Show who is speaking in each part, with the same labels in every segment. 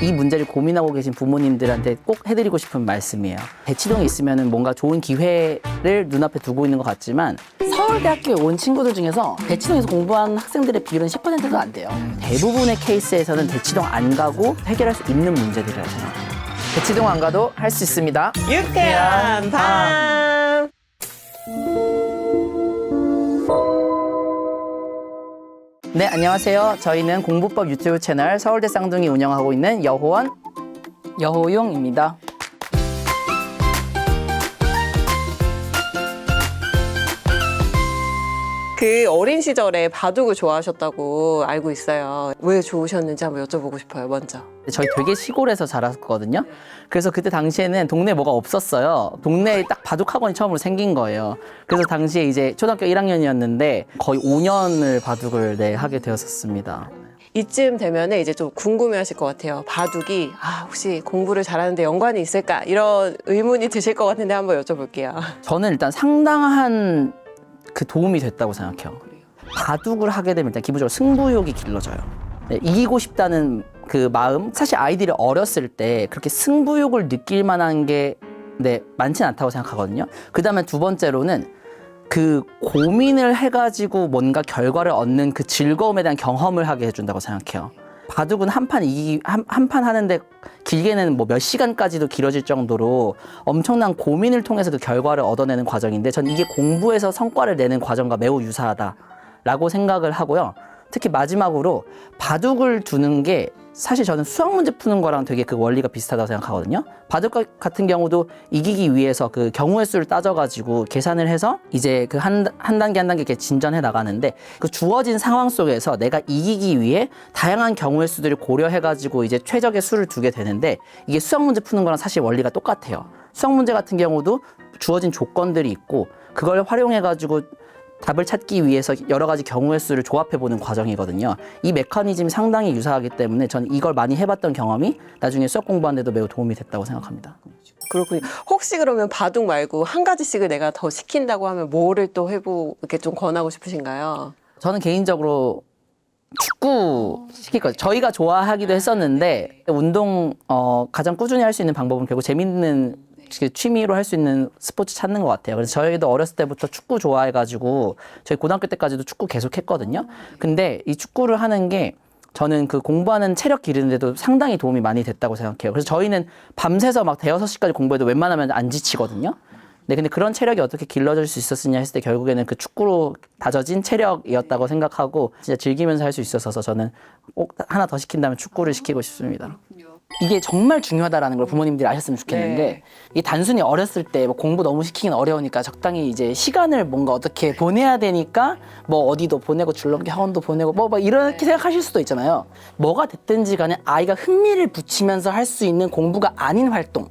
Speaker 1: 이 문제를 고민하고 계신 부모님들한테 꼭 해드리고 싶은 말씀이에요. 대치동에 있으면 뭔가 좋은 기회를 눈앞에 두고 있는 것 같지만 서울대학교에 온 친구들 중에서 대치동에서 공부한 학생들의 비율은 10%도 안 돼요. 대부분의 케이스에서는 대치동 안 가고 해결할 수 있는 문제들이라고 생각해요.
Speaker 2: 대치동 안 가도 할 수 있습니다.
Speaker 3: 유쾌한 밤.
Speaker 1: 네, 안녕하세요. 저희는 공부법 유튜브 채널 서울대 쌍둥이 운영하고 있는 여호원, 여호용입니다.
Speaker 3: 그 어린 시절에 바둑을 좋아하셨다고 알고 있어요. 왜 좋으셨는지 한번 여쭤보고 싶어요, 먼저.
Speaker 1: 저희 되게 시골에서 자랐거든요. 그래서 그때 당시에는 동네에 뭐가 없었어요. 동네에 딱 바둑학원이 처음으로 생긴 거예요. 그래서 당시에 이제 초등학교 1학년이었는데 거의 5년을 바둑을 하게 되었었습니다.
Speaker 3: 이쯤 되면 이제 좀 궁금해하실 것 같아요. 바둑이 혹시 공부를 잘하는데 연관이 있을까? 이런 의문이 드실 것 같은데 한번 여쭤볼게요.
Speaker 1: 저는 일단 상당한 그 도움이 됐다고 생각해요. 바둑을 하게 되면 일단 기본적으로 승부욕이 길러져요. 네, 이기고 싶다는 그 마음, 사실 아이들이 어렸을 때 그렇게 승부욕을 느낄 만한 게 많진 않다고 생각하거든요. 그 다음에 두 번째로는 그 고민을 해가지고 뭔가 결과를 얻는 그 즐거움에 대한 경험을 하게 해준다고 생각해요. 바둑은 한 판 하는데 길게는 뭐 몇 시간까지도 길어질 정도로 엄청난 고민을 통해서 그 결과를 얻어내는 과정인데 전 이게 공부에서 성과를 내는 과정과 매우 유사하다라고 생각을 하고요. 특히 마지막으로 바둑을 두는 게 사실 저는 수학 문제 푸는 거랑 되게 그 원리가 비슷하다고 생각하거든요. 바둑 같은 경우도 이기기 위해서 그 경우의 수를 따져가지고 계산을 해서 이제 그 한 단계 한 단계 이렇게 진전해 나가는데 그 주어진 상황 속에서 내가 이기기 위해 다양한 경우의 수들을 고려해가지고 이제 최적의 수를 두게 되는데 이게 수학 문제 푸는 거랑 사실 원리가 똑같아요. 수학 문제 같은 경우도 주어진 조건들이 있고 그걸 활용해가지고 답을 찾기 위해서 여러 가지 경우의 수를 조합해보는 과정이거든요. 이 메커니즘이 상당히 유사하기 때문에 저는 이걸 많이 해봤던 경험이 나중에 수학 공부하는 데도 매우 도움이 됐다고 생각합니다.
Speaker 3: 그렇군요. 혹시 그러면 바둑 말고 한 가지씩을 내가 더 시킨다고 하면 뭐를 또 이렇게 좀 권하고 싶으신가요?
Speaker 1: 저는 개인적으로 축구 시킬 거예요. 저희가 좋아하기도 했었는데 운동 가장 꾸준히 할 수 있는 방법은 결국 재밌는 취미로 할 수 있는 스포츠 찾는 것 같아요. 그래서 저희도 어렸을 때부터 축구 좋아해가지고 저희 고등학교 때까지도 축구 계속 했거든요. 근데 이 축구를 하는 게 저는 그 공부하는 체력 기르는데도 상당히 도움이 많이 됐다고 생각해요. 그래서 저희는 밤새서 막 대여섯 시까지 공부해도 웬만하면 안 지치거든요. 네, 근데 그런 체력이 어떻게 길러질 수 있었느냐 했을 때 결국에는 그 축구로 다져진 체력이었다고 생각하고 진짜 즐기면서 할 수 있어서 저는 꼭 하나 더 시킨다면 축구를 시키고 싶습니다. 이게 정말 중요하다라는 걸 부모님들이 아셨으면 좋겠는 게 이게 단순히 어렸을 때 뭐 공부 너무 시키긴 어려우니까 적당히 이제 시간을 뭔가 어떻게 보내야 되니까 뭐 어디도 보내고 줄넘기 학원도 보내고 뭐 이렇게 생각하실 수도 있잖아요. 뭐가 됐든지 간에 아이가 흥미를 붙이면서 할 수 있는 공부가 아닌 활동을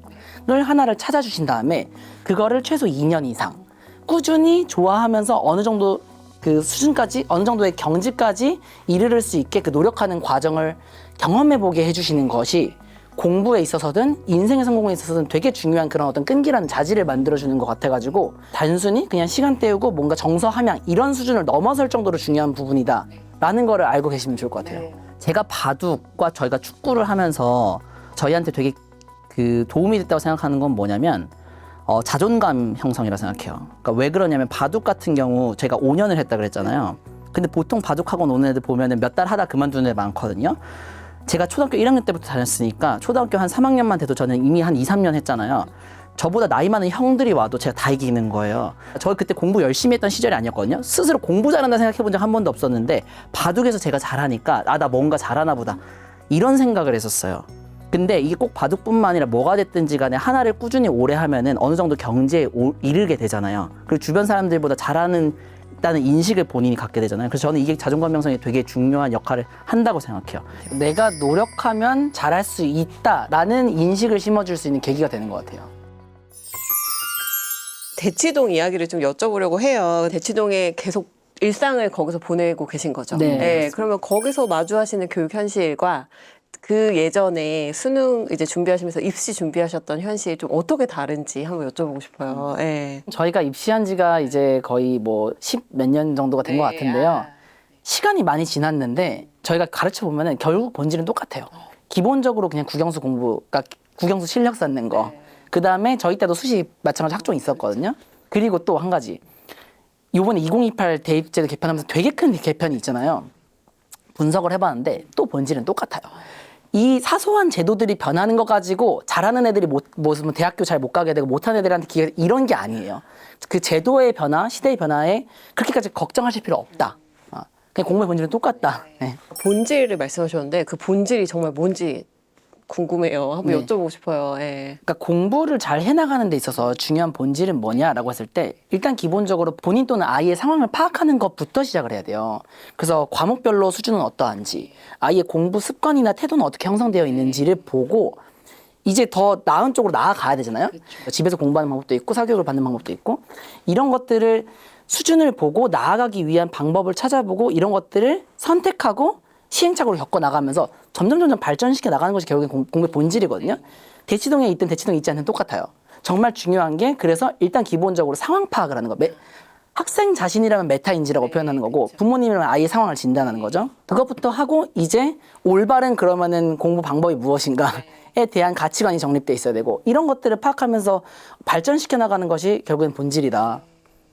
Speaker 1: 하나를 찾아주신 다음에 그거를 최소 2년 이상 꾸준히 좋아하면서 어느 정도 그 수준까지 어느 정도의 경지까지 이르를 수 있게 그 노력하는 과정을 경험해보게 해주시는 것이 공부에 있어서든 인생의 성공에 있어서든 되게 중요한 그런 어떤 끈기라는 자질을 만들어주는 것 같아가지고 단순히 그냥 시간 때우고 뭔가 정서 함양 이런 수준을 넘어설 정도로 중요한 부분이다 라는 거를 알고 계시면 좋을 것 같아요. 제가 바둑과 저희가 축구를 하면서 저희한테 되게 그 도움이 됐다고 생각하는 건 뭐냐면 자존감 형성이라 생각해요. 그러니까 왜 그러냐면 바둑 같은 경우 제가 5년을 했다 그랬잖아요. 근데 보통 바둑학원 오는 애들 보면은 몇 달 하다 그만두는 애들 많거든요. 제가 초등학교 1학년 때부터 다녔으니까 초등학교 한 3학년만 돼도 저는 이미 한 2, 3년 했잖아요. 저보다 나이 많은 형들이 와도 제가 다 이기는 거예요. 저 그때 공부 열심히 했던 시절이 아니었거든요. 스스로 공부 잘한다 생각해 본 적 한 번도 없었는데 바둑에서 제가 잘하니까 나 뭔가 잘하나 보다 이런 생각을 했었어요. 근데 이게 꼭 바둑뿐만 아니라 뭐가 됐든지 간에 하나를 꾸준히 오래 하면은 어느 정도 경지에 이르게 되잖아요. 그리고 주변 사람들보다 잘하는 다는 인식을 본인이 갖게 되잖아요. 그래서 저는 이게 자존감 형성에 되게 중요한 역할을 한다고 생각해요. 내가 노력하면 잘할 수 있다라는 인식을 심어줄 수 있는 계기가 되는 것 같아요.
Speaker 3: 대치동 이야기를 좀 여쭤보려고 해요. 대치동에 계속 일상을 거기서 보내고 계신 거죠.
Speaker 1: 네.
Speaker 3: 그러면 거기서 마주하시는 교육 현실과 그 예전에 수능 이제 준비하시면서 입시 준비하셨던 현실 좀 어떻게 다른지 한번 여쭤보고 싶어요.
Speaker 1: 저희가 입시한 지가 이제 거의 뭐 10 몇 년 정도가 된 것 같은데요. 시간이 많이 지났는데 저희가 가르쳐 보면은 결국 본질은 똑같아요. 기본적으로 그냥 국영수 공부, 그러니까 국영수 실력 쌓는 거. 그 다음에 저희 때도 수시 마찬가지 학종이 있었거든요. 그리고 또 한 가지. 요번에 2028 대입제도 개편하면서 되게 큰 개편이 있잖아요. 분석을 해봤는데 또 본질은 똑같아요. 이 사소한 제도들이 변하는 거 가지고 잘하는 애들이 뭐 대학교 잘 못 가게 되고 못하는 애들한테 기회 이런 게 아니에요. 그 제도의 변화, 시대의 변화에 그렇게까지 걱정하실 필요 없다. 그냥 공부의 본질은 똑같다. 네.
Speaker 3: 본질을 말씀하셨는데 그 본질이 정말 뭔지 궁금해요. 한번
Speaker 1: 네.
Speaker 3: 여쭤보고 싶어요. 예.
Speaker 1: 그러니까 공부를 잘 해나가는 데 있어서 중요한 본질은 뭐냐라고 했을 때 일단 기본적으로 본인 또는 아이의 상황을 파악하는 것부터 시작을 해야 돼요. 그래서 과목별로 수준은 어떠한지, 아이의 공부 습관이나 태도는 어떻게 형성되어 있는지를 보고 이제 더 나은 쪽으로 나아가야 되잖아요. 집에서 공부하는 방법도 있고 사교육을 받는 방법도 있고 이런 것들을 수준을 보고 나아가기 위한 방법을 찾아보고 이런 것들을 선택하고 시행착오를 겪어나가면서 점점 발전시켜 나가는 것이 결국엔 공부의 본질이거든요. 대치동에 있든 대치동에 있지 않든 똑같아요. 정말 중요한 게 그래서 일단 기본적으로 상황 파악을 하는 거. 학생 자신이라면 메타인지라고 표현하는 거고 부모님이라면 아이의 상황을 진단하는 거죠. 그것부터 하고 이제 올바른 그러면은 공부 방법이 무엇인가에 대한 가치관이 정립돼 있어야 되고 이런 것들을 파악하면서 발전시켜 나가는 것이 결국엔 본질이다.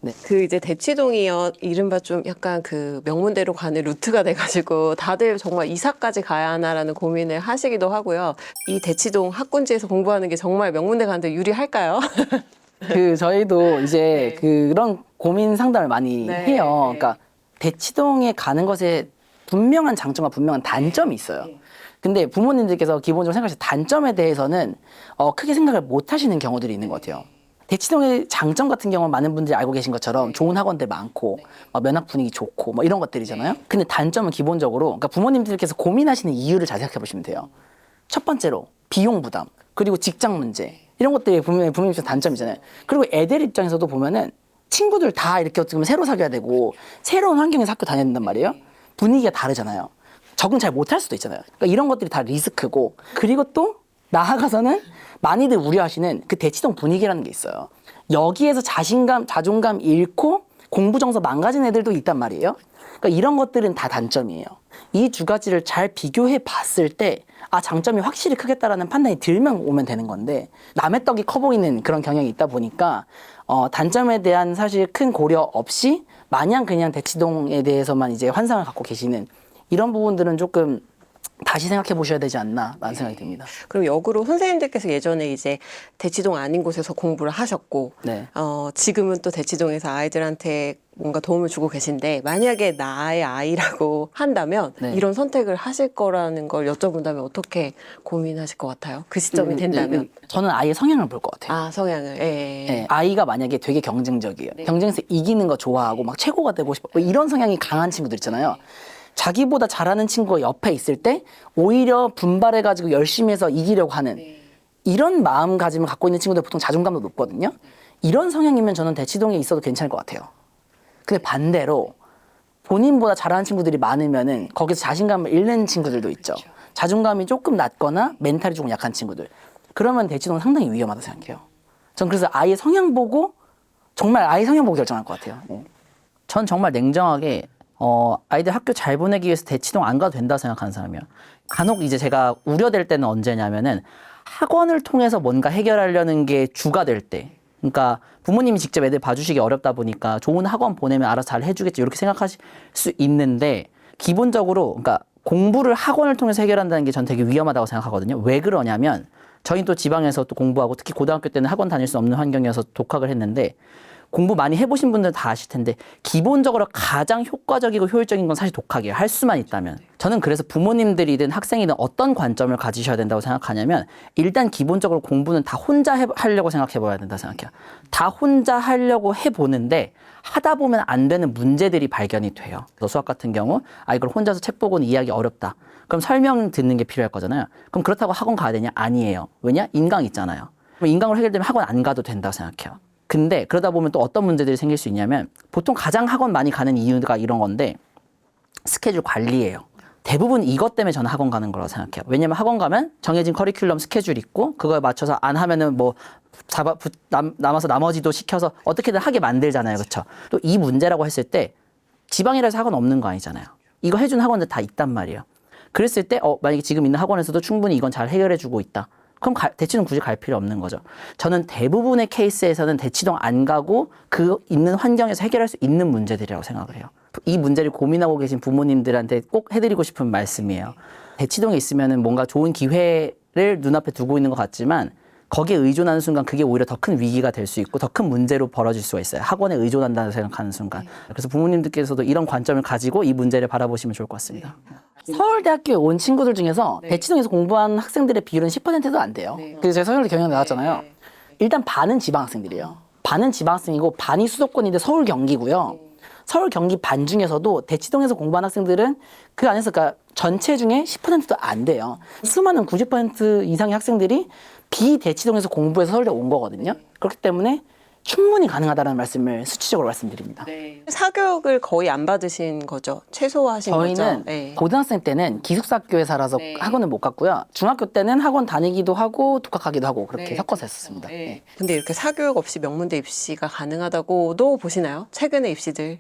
Speaker 1: 네.
Speaker 3: 그 이제 대치동이요 이른바 좀 약간 그 명문대로 가는 루트가 돼가지고 다들 정말 이사까지 가야 하나라는 고민을 하시기도 하고요. 이 대치동 학군지에서 공부하는 게 정말 명문대 가는데 유리할까요?
Speaker 1: 저희도 이제 그런 고민 상담을 많이
Speaker 3: 네.
Speaker 1: 해요. 그러니까 대치동에 가는 것에 분명한 장점과 분명한 단점이 있어요. 근데 부모님들께서 기본적으로 생각하실 단점에 대해서는 크게 생각을 못 하시는 경우들이 있는 것 같아요. 대치동의 장점 같은 경우는 많은 분들이 알고 계신 것처럼 좋은 학원들 많고 면학 분위기 좋고 뭐 이런 것들이잖아요. 근데 단점은 기본적으로 그러니까 부모님들께서 고민하시는 이유를 잘 생각해 보시면 돼요. 첫 번째로 비용 부담 그리고 직장 문제 이런 것들이 부모님 입장에서 단점이잖아요. 그리고 애들 입장에서도 보면은 친구들 다 이렇게 어떻게 보면 새로 사귀어야 되고 새로운 환경에서 학교 다녀야 된단 말이에요. 분위기가 다르잖아요. 적응 잘 못할 수도 있잖아요. 그러니까 이런 것들이 다 리스크고 그리고 또 나아가서는 많이들 우려하시는 그 대치동 분위기라는 게 있어요. 여기에서 자신감, 자존감 잃고 공부 정서 망가진 애들도 있단 말이에요. 그러니까 이런 것들은 다 단점이에요. 이 두 가지를 잘 비교해 봤을 때 장점이 확실히 크겠다라는 판단이 들면 오면 되는 건데 남의 떡이 커 보이는 그런 경향이 있다 보니까 단점에 대한 사실 큰 고려 없이 마냥 그냥 대치동에 대해서만 이제 환상을 갖고 계시는 이런 부분들은 조금 다시 생각해 보셔야 되지 않나라는 생각이 듭니다.
Speaker 3: 그럼 역으로 선생님들께서 예전에 이제 대치동 아닌 곳에서 공부를 하셨고
Speaker 1: 네.
Speaker 3: 지금은 또 대치동에서 아이들한테 뭔가 도움을 주고 계신데 만약에 나의 아이라고 한다면
Speaker 1: 네.
Speaker 3: 이런 선택을 하실 거라는 걸 여쭤본다면 어떻게 고민하실 것 같아요? 그 시점이 된다면.
Speaker 1: 저는 아이의 성향을 볼 것 같아요.
Speaker 3: 성향을. 예.
Speaker 1: 네, 아이가 만약에 되게 경쟁적이에요. 경쟁에서 이기는 거 좋아하고 막 최고가 되고 싶어. 뭐 이런 성향이 강한 친구들 있잖아요. 자기보다 잘하는 친구가 옆에 있을 때 오히려 분발해가지고 열심히 해서 이기려고 하는 이런 마음가짐을 갖고 있는 친구들 보통 자존감도 높거든요. 이런 성향이면 저는 대치동에 있어도 괜찮을 것 같아요. 근데 반대로 본인보다 잘하는 친구들이 많으면은 거기서 자신감을 잃는 친구들도 있죠. 자존감이 조금 낮거나 멘탈이 조금 약한 친구들. 그러면 대치동은 상당히 위험하다고 생각해요. 전 그래서 아이의 성향 보고 정말 아이 성향 보고 결정할 것 같아요. 전 정말 냉정하게 아이들 학교 잘 보내기 위해서 대치동 안 가도 된다고 생각하는 사람이에요. 간혹 이제 제가 우려될 때는 언제냐면은 학원을 통해서 뭔가 해결하려는 게 주가 될 때. 그러니까 부모님이 직접 애들 봐주시기 어렵다 보니까 좋은 학원 보내면 알아서 잘 해주겠지 이렇게 생각하실 수 있는데 기본적으로 그러니까 공부를 학원을 통해서 해결한다는 게 전 되게 위험하다고 생각하거든요. 왜 그러냐면 저희 또 지방에서 또 공부하고 특히 고등학교 때는 학원 다닐 수 없는 환경이어서 독학을 했는데 공부 많이 해보신 분들은 다 아실 텐데 기본적으로 가장 효과적이고 효율적인 건 사실 독학이에요. 할 수만 있다면. 저는 그래서 부모님들이든 학생이든 어떤 관점을 가지셔야 된다고 생각하냐면 일단 기본적으로 공부는 다 혼자 하려고 생각해봐야 된다고 생각해요. 다 혼자 하려고 해보는데 하다 보면 안 되는 문제들이 발견이 돼요. 그래서 수학 같은 경우 이걸 혼자서 책 보고는 이해하기 어렵다. 그럼 설명 듣는 게 필요할 거잖아요. 그럼 그렇다고 학원 가야 되냐? 아니에요. 왜냐? 인강 있잖아요. 그럼 인강으로 해결되면 학원 안 가도 된다고 생각해요. 근데 그러다 보면 또 어떤 문제들이 생길 수 있냐면 보통 가장 학원 많이 가는 이유가 이런 건데 스케줄 관리예요. 대부분 이것 때문에 저는 학원 가는 거라고 생각해요. 왜냐면 학원 가면 정해진 커리큘럼 스케줄 있고 그거에 맞춰서 안 하면은 뭐 남아서 나머지도 시켜서 어떻게든 하게 만들잖아요. 그렇죠? 또 이 문제라고 했을 때 지방이라서 학원 없는 거 아니잖아요. 이거 해준 학원들 다 있단 말이에요. 그랬을 때 만약에 지금 있는 학원에서도 충분히 이건 잘 해결해주고 있다. 그럼 대치동 굳이 갈 필요 없는 거죠. 저는 대부분의 케이스에서는 대치동 안 가고 그 있는 환경에서 해결할 수 있는 문제들이라고 생각을 해요. 이 문제를 고민하고 계신 부모님들한테 꼭 해드리고 싶은 말씀이에요. 대치동에 있으면은 뭔가 좋은 기회를 눈앞에 두고 있는 것 같지만 거기에 의존하는 순간 그게 오히려 더 큰 위기가 될 수 있고 더 큰 문제로 벌어질 수가 있어요. 학원에 의존한다는 생각하는 순간. 그래서 부모님들께서도 이런 관점을 가지고 이 문제를 바라보시면 좋을 것 같습니다. 서울대학교에 온 친구들 중에서 대치동에서 공부한 학생들의 비율은 10%도 안 돼요. 그래서 제가 서울대 경영 나왔잖아요. 일단 반은 지방 학생들이에요. 반은 지방 학생이고 반이 수도권인데 서울 경기고요. 서울 경기 반 중에서도 대치동에서 공부한 학생들은 그 안에서 그러니까 전체 중에 10%도 안 돼요. 수많은 90% 이상의 학생들이 비대치동에서 공부해서 서울대 온 거거든요. 그렇기 때문에 충분히 가능하다는 말씀을 수치적으로 말씀드립니다.
Speaker 3: 사교육을 거의 안 받으신 거죠? 최소화하신 거죠?
Speaker 1: 저희는
Speaker 3: 네.
Speaker 1: 고등학생 때는 기숙사학교에 살아서 학원을 못 갔고요. 중학교 때는 학원 다니기도 하고 독학하기도 하고 그렇게 섞어서 했었습니다. 네.
Speaker 3: 근데 이렇게 사교육 없이 명문대 입시가 가능하다고도 보시나요? 최근의 입시들.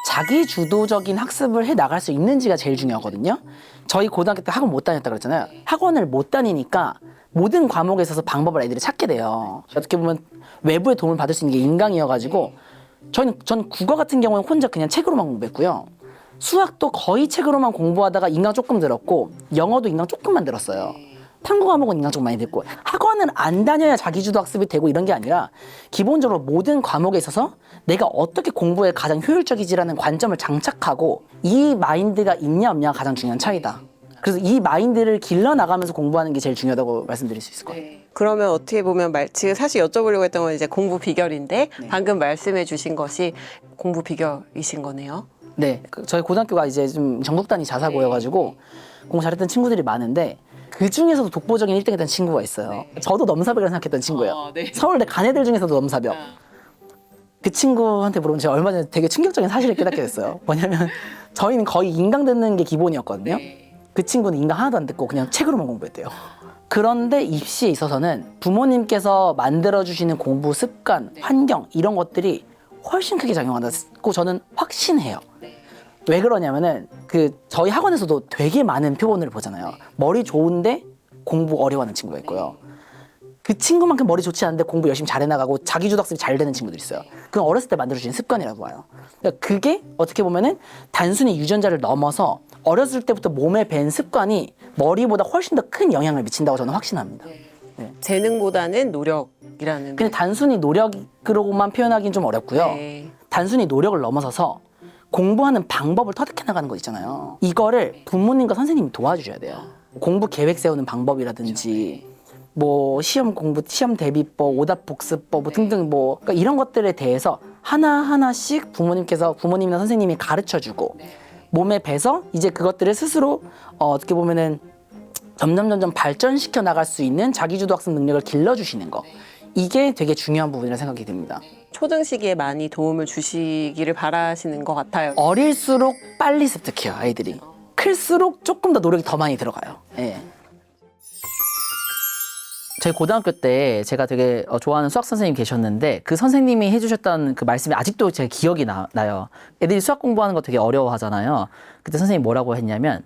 Speaker 1: 자기 주도적인 학습을 해 나갈 수 있는지가 제일 중요하거든요. 저희 고등학교 때 학원 못 다녔다 그랬잖아요. 학원을 못 다니니까 모든 과목에 있어서 방법을 애들이 찾게 돼요. 어떻게 보면 외부의 도움을 받을 수 있는 게 인강이어가지고 전 국어 같은 경우는 혼자 그냥 책으로만 공부했고요. 수학도 거의 책으로만 공부하다가 인강 조금 들었고 영어도 인강 조금만 들었어요. 탐구 과목은 인강 좀 많이 듣고 학원을 안 다녀야 자기주도 학습이 되고 이런 게 아니라 기본적으로 모든 과목에 있어서 내가 어떻게 공부에 가장 효율적이지라는 관점을 장착하고 이 마인드가 있냐 없냐가 가장 중요한 차이다. 그래서 이 마인드를 길러나가면서 공부하는 게 제일 중요하다고 말씀드릴 수 있을 것 같아요.
Speaker 3: 그러면 어떻게 보면 지금 사실 여쭤보려고 했던 건 이제 공부 비결인데 방금 말씀해 주신 것이 공부 비결이신 거네요.
Speaker 1: 네, 저희 고등학교가 이제 좀 전국 단위 자사고여가지고 공부 잘했던 친구들이 많은데 그 중에서도 독보적인 1등했던 친구가 있어요. 저도 넘사벽이라고 생각했던 친구예요. 서울대 간 애들 중에서도 넘사벽. 그 친구한테 물어보면 제가 얼마 전에 되게 충격적인 사실을 깨닫게 됐어요. 뭐냐면 저희는 거의 인강 듣는 게 기본이었거든요. 그 친구는 인강 하나도 안 듣고 그냥 책으로만 공부했대요. 그런데 입시에 있어서는 부모님께서 만들어주시는 공부 습관, 환경 이런 것들이 훨씬 크게 작용한다고 저는 확신해요. 왜 그러냐면은 저희 학원에서도 되게 많은 표본을 보잖아요. 머리 좋은데 공부 어려워하는 친구가 있고요. 그 친구만큼 머리 좋지 않은데 공부 열심히 잘해 나가고 자기주도 학습이 잘 되는 친구들이 있어요. 그건 어렸을 때 만들어주신 습관이라고 봐요. 그러니까 그게 어떻게 보면은 단순히 유전자를 넘어서 어렸을 때부터 몸에 밴 습관이 머리보다 훨씬 더 큰 영향을 미친다고 저는 확신합니다. 네.
Speaker 3: 재능보다는 노력이라는.
Speaker 1: 근데 단순히 노력으로만 표현하기는 좀 어렵고요.
Speaker 3: 네.
Speaker 1: 단순히 노력을 넘어서서 공부하는 방법을 터득해 나가는 거 있잖아요. 이거를 부모님과 선생님이 도와주셔야 돼요. 공부 계획 세우는 방법이라든지 뭐 시험 공부, 시험 대비법, 오답 복습법 뭐 등등 뭐 그러니까 이런 것들에 대해서 하나하나씩 부모님이나 선생님이 가르쳐주고 몸에 배서 이제 그것들을 스스로 어떻게 보면은 점점 발전시켜 나갈 수 있는 자기주도 학습 능력을 길러주시는 거. 이게 되게 중요한 부분이라 생각이 듭니다.
Speaker 3: 초등 시기에 많이 도움을 주시기를 바라시는 것 같아요.
Speaker 1: 어릴수록 빨리 습득해요, 아이들이. 클수록 조금 더 노력이 더 많이 들어가요. 예. 저희 고등학교 때 제가 되게 좋아하는 수학 선생님이 계셨는데 그 선생님이 해주셨던 그 말씀이 아직도 제 기억이 나요. 애들이 수학 공부하는 거 되게 어려워하잖아요. 그때 선생님이 뭐라고 했냐면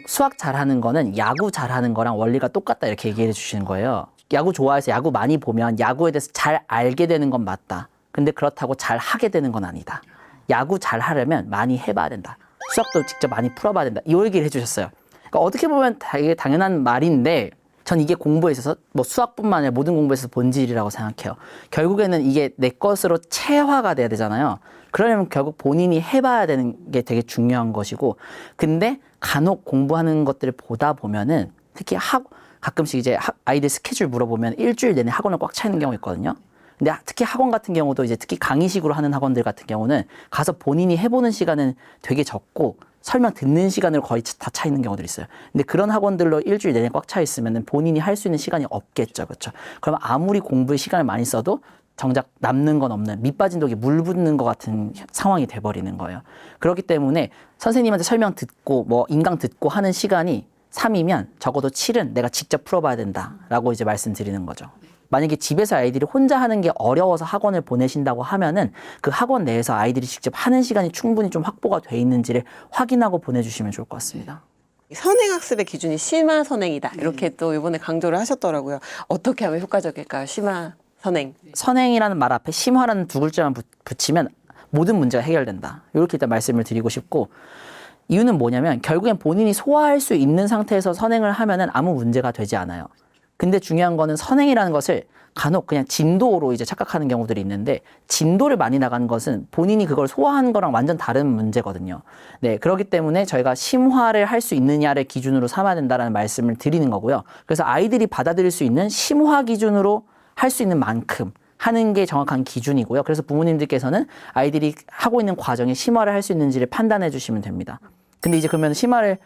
Speaker 1: 수학 잘하는 거는 야구 잘하는 거랑 원리가 똑같다 이렇게 얘기해 주시는 거예요. 야구 좋아해서 야구 많이 보면 야구에 대해서 잘 알게 되는 건 맞다. 근데 그렇다고 잘 하게 되는 건 아니다. 야구 잘 하려면 많이 해봐야 된다. 수학도 직접 많이 풀어봐야 된다. 이 얘기를 해주셨어요. 그러니까 어떻게 보면 되게 당연한 말인데 전 이게 공부에 있어서 뭐 수학뿐만 아니라 모든 공부에 있어서 본질이라고 생각해요. 결국에는 이게 내 것으로 체화가 돼야 되잖아요. 그러려면 결국 본인이 해봐야 되는 게 되게 중요한 것이고 근데 간혹 공부하는 것들을 보다 보면은 특히 가끔씩 이제 아이들 스케줄 물어보면 일주일 내내 학원을 꽉 차 있는 경우가 있거든요. 근데 특히 학원 같은 경우도 이제 특히 강의식으로 하는 학원들 같은 경우는 가서 본인이 해보는 시간은 되게 적고 설명 듣는 시간을 거의 다 차 있는 경우들이 있어요. 근데 그런 학원들로 일주일 내내 꽉 차 있으면 본인이 할 수 있는 시간이 없겠죠. 그렇죠? 그러면 아무리 공부에 시간을 많이 써도 정작 남는 건 없는 밑빠진 독에 물 붓는 것 같은 상황이 돼버리는 거예요. 그렇기 때문에 선생님한테 설명 듣고 뭐 인강 듣고 하는 시간이 3이면 적어도 7은 내가 직접 풀어봐야 된다라고 이제 말씀드리는 거죠. 만약에 집에서 아이들이 혼자 하는 게 어려워서 학원을 보내신다고 하면은 그 학원 내에서 아이들이 직접 하는 시간이 충분히 좀 확보가 돼 있는지를 확인하고 보내주시면 좋을 것 같습니다.
Speaker 3: 선행학습의 기준이 심화 선행이다. 이렇게 또 이번에 강조를 하셨더라고요. 어떻게 하면 효과적일까요? 심화 선행.
Speaker 1: 선행이라는 말 앞에 심화라는 두 글자만 붙이면 모든 문제가 해결된다. 이렇게 일단 말씀을 드리고 싶고, 이유는 뭐냐면 결국엔 본인이 소화할 수 있는 상태에서 선행을 하면은 아무 문제가 되지 않아요. 근데 중요한 거는 선행이라는 것을 간혹 그냥 진도로 이제 착각하는 경우들이 있는데, 진도를 많이 나가는 것은 본인이 그걸 소화한 거랑 완전 다른 문제거든요. 네, 그렇기 때문에 저희가 심화를 할 수 있느냐를 기준으로 삼아야 된다는 말씀을 드리는 거고요. 그래서 아이들이 받아들일 수 있는 심화 기준으로 할 수 있는 만큼 하는 게 정확한 기준이고요. 그래서 부모님들께서는 아이들이 하고 있는 과정에 심화를 할 수 있는지를 판단해 주시면 됩니다. 근데 이제 그러면 심화를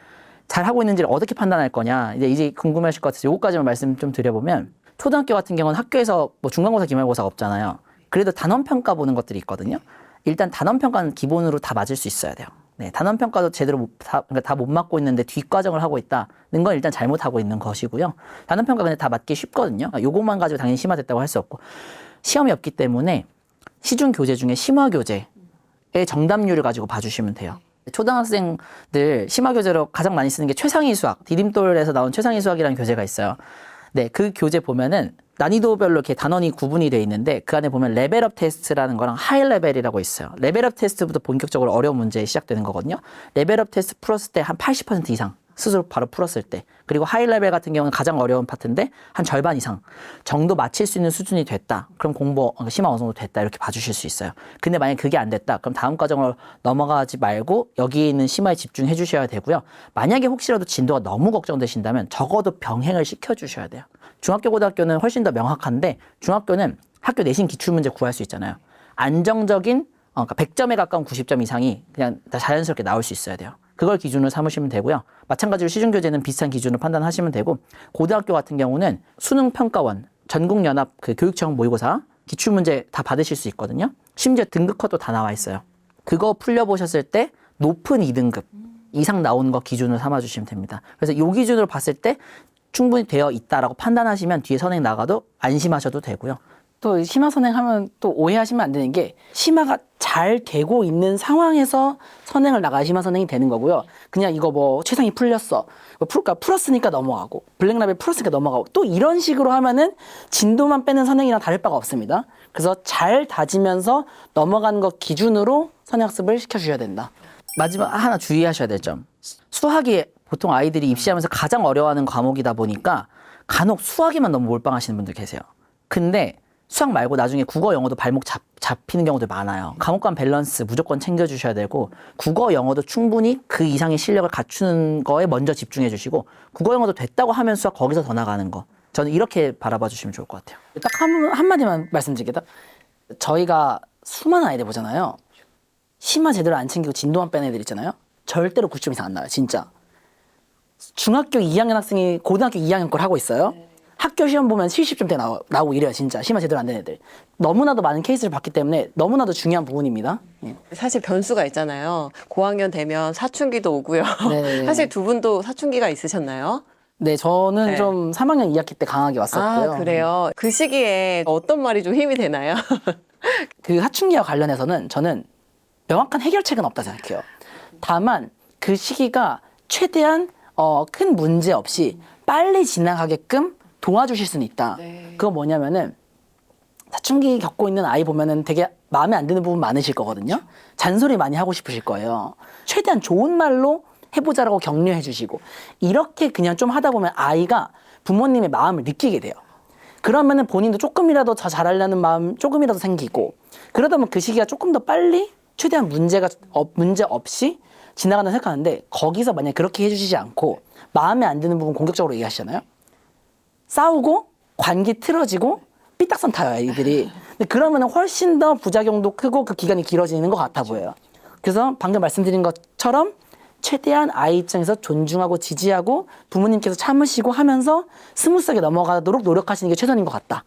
Speaker 1: 잘 하고 있는지를 어떻게 판단할 거냐, 이제 궁금하실 것 같아서 요거까지만 말씀 좀 드려보면, 초등학교 같은 경우는 학교에서 뭐 중간고사, 기말고사가 없잖아요. 그래도 단원평가 보는 것들이 있거든요. 일단 단원평가는 기본으로 다 맞을 수 있어야 돼요. 네, 단원평가도 제대로 다 못 맞고 있는데 뒷과정을 하고 있다는 건 일단 잘못하고 있는 것이고요. 단원평가 근데 다 맞기 쉽거든요. 요것만 가지고 당연히 심화됐다고 할 수 없고, 시험이 없기 때문에 시중 교재 중에 심화 교재의 정답률을 가지고 봐주시면 돼요. 초등학생들 심화 교재로 가장 많이 쓰는 게 최상위 수학, 디딤돌에서 나온 최상위 수학이라는 교재가 있어요. 네, 그 교재 보면은 난이도별로 이렇게 단원이 구분이 돼 있는데, 그 안에 보면 레벨업 테스트라는 거랑 하이 레벨이라고 있어요. 레벨업 테스트부터 본격적으로 어려운 문제 시작되는 거거든요. 레벨업 테스트 풀었을 때 한 80% 이상 스스로 바로 풀었을 때, 그리고 하이 레벨 같은 경우는 가장 어려운 파트인데 한 절반 이상 정도 맞힐 수 있는 수준이 됐다. 그럼 공부 심화 어느 정도 됐다, 이렇게 봐주실 수 있어요. 근데 만약 그게 안 됐다, 그럼 다음 과정을 넘어가지 말고 여기에 있는 심화에 집중해 주셔야 되고요. 만약에 혹시라도 진도가 너무 걱정되신다면 적어도 병행을 시켜 주셔야 돼요. 중학교, 고등학교는 훨씬 더 명확한데, 중학교는 학교 내신 기출문제 구할 수 있잖아요. 안정적인, 그러니까 100점에 가까운 90점 이상이 그냥 자연스럽게 나올 수 있어야 돼요. 그걸 기준으로 삼으시면 되고요. 마찬가지로 시중교재는 비슷한 기준으로 판단하시면 되고, 고등학교 같은 경우는 수능평가원, 전국연합 그 교육청 모의고사 기출문제 다 받으실 수 있거든요. 심지어 등급컷도 다 나와 있어요. 그거 풀려보셨을 때 높은 2등급 이상 나오는 거 기준으로 삼아주시면 됩니다. 그래서 이 기준으로 봤을 때 충분히 되어 있다라고 판단하시면 뒤에 선행 나가도 안심하셔도 되고요.
Speaker 2: 또 심화 선행하면 또 오해하시면 안 되는 게, 심화가 잘 되고 있는 상황에서 선행을 나가야 심화 선행이 되는 거고요. 그냥 이거 뭐 최상위 풀렸어, 그러니까 풀었으니까 넘어가고, 블랙라벨 풀었으니까 넘어가고, 또 이런 식으로 하면은 진도만 빼는 선행이랑 다를 바가 없습니다. 그래서 잘 다지면서 넘어가는 것 기준으로 선행학습을 시켜주셔야 된다.
Speaker 1: 마지막 하나 주의하셔야 될 점. 수학이 보통 아이들이 입시하면서 가장 어려워하는 과목이다 보니까 간혹 수학에만 너무 몰빵하시는 분들 계세요. 근데 수학 말고 나중에 국어, 영어도 발목 잡히는 경우도 많아요. 과목 간 밸런스 무조건 챙겨주셔야 되고, 국어, 영어도 충분히 그 이상의 실력을 갖추는 거에 먼저 집중해 주시고, 국어, 영어도 됐다고 하면 수학 거기서 더 나가는 거. 저는 이렇게 바라봐 주시면 좋을 것 같아요.
Speaker 2: 딱 한마디만 말씀드리겠다. 저희가 수많은 아이들 보잖아요. 심화 제대로 안 챙기고 진도만 뺀 애들 있잖아요. 절대로 90점 이상 안 나와요, 진짜. 중학교 2학년 학생이 고등학교 2학년 걸 하고 있어요. 학교 시험 보면 70점대 나오고 이래요, 진짜. 심화 제대로 안 된 애들. 너무나도 많은 케이스를 봤기 때문에 너무나도 중요한 부분입니다. 예.
Speaker 3: 사실 변수가 있잖아요. 고학년 되면 사춘기도 오고요.
Speaker 2: 네.
Speaker 3: 사실 두 분도 사춘기가 있으셨나요?
Speaker 2: 네, 저는
Speaker 3: 네.
Speaker 2: 좀 3학년 2학기 때 강하게 왔었고요.
Speaker 3: 아, 그래요? 그 시기에 어떤 말이 좀 힘이 되나요?
Speaker 2: 그 사춘기와 관련해서는 저는 명확한 해결책은 없다 생각해요. 다만 그 시기가 최대한 큰 문제 없이 빨리 지나가게끔 도와주실 수는 있다. 그거 뭐냐면은, 사춘기 겪고 있는 아이 보면은 되게 마음에 안 드는 부분 많으실 거거든요. 잔소리 많이 하고 싶으실 거예요. 최대한 좋은 말로 해보자라고 격려해 주시고, 이렇게 그냥 좀 하다 보면 아이가 부모님의 마음을 느끼게 돼요. 그러면은 본인도 조금이라도 더 잘하려는 마음 조금이라도 생기고, 그러다 보면 그 시기가 조금 더 빨리 최대한 문제 없이 지나간다 생각하는데, 거기서 만약 그렇게 해주시지 않고 마음에 안 드는 부분 공격적으로 얘기하시잖아요. 싸우고 관계 틀어지고 삐딱선 타요, 아이들이. 근데 그러면 훨씬 더 부작용도 크고 그 기간이 길어지는 것 같아 보여요. 그래서 방금 말씀드린 것처럼 최대한 아이 입장에서 존중하고 지지하고 부모님께서 참으시고 하면서 스무스하게 넘어가도록 노력하시는 게 최선인 것 같다.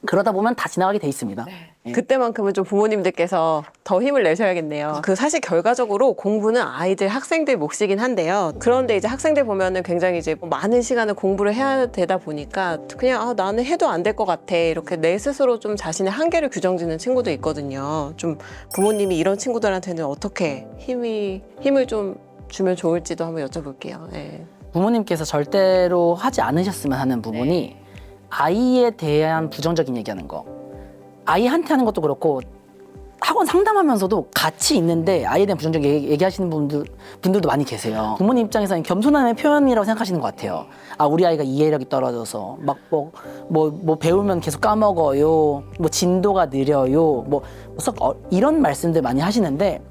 Speaker 2: 그러다 보면 다 지나가게 돼 있습니다. 예.
Speaker 3: 그때만큼은 좀 부모님들께서 더 힘을 내셔야겠네요. 그 사실 결과적으로 공부는 아이들, 학생들 몫이긴 한데요. 그런데 이제 학생들 보면은 굉장히 이제 많은 시간을 공부를 해야 되다 보니까 그냥 나는 해도 안 될 것 같아, 이렇게 내 스스로 좀 자신의 한계를 규정짓는 친구도 있거든요. 좀 부모님이 이런 친구들한테는 어떻게 힘을 좀 주면 좋을지도 한번 여쭤볼게요. 네.
Speaker 2: 부모님께서 절대로 하지 않으셨으면 하는 부분이 아이에 대한 부정적인 얘기하는 거. 아이한테 하는 것도 그렇고 학원 상담하면서도 같이 있는데 아이에 대한 부정적인 얘기하시는 분들도 많이 계세요. 부모님 입장에서는 겸손함의 표현이라고 생각하시는 것 같아요. 아, 우리 아이가 이해력이 떨어져서 막 뭐 배우면 계속 까먹어요. 뭐 진도가 느려요. 이런 말씀들 많이 하시는데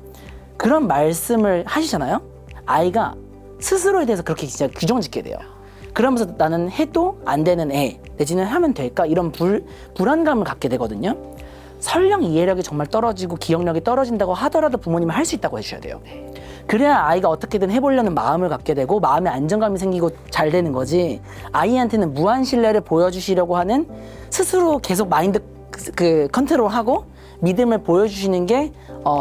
Speaker 2: 그런 말씀을 하시잖아요. 아이가 스스로에 대해서 그렇게 진짜 규정 짓게 돼요. 그러면서 나는 해도 안 되는 애 내지는 하면 될까 이런 불안감을 갖게 되거든요. 설령 이해력이 정말 떨어지고 기억력이 떨어진다고 하더라도 부모님은 할 수 있다고 해주셔야 돼요. 그래야 아이가 어떻게든 해보려는 마음을 갖게 되고 마음의 안정감이 생기고 잘 되는 거지. 아이한테는 무한 신뢰를 보여주시려고 하는 스스로 계속 마인드 컨트롤하고 믿음을 보여주시는 게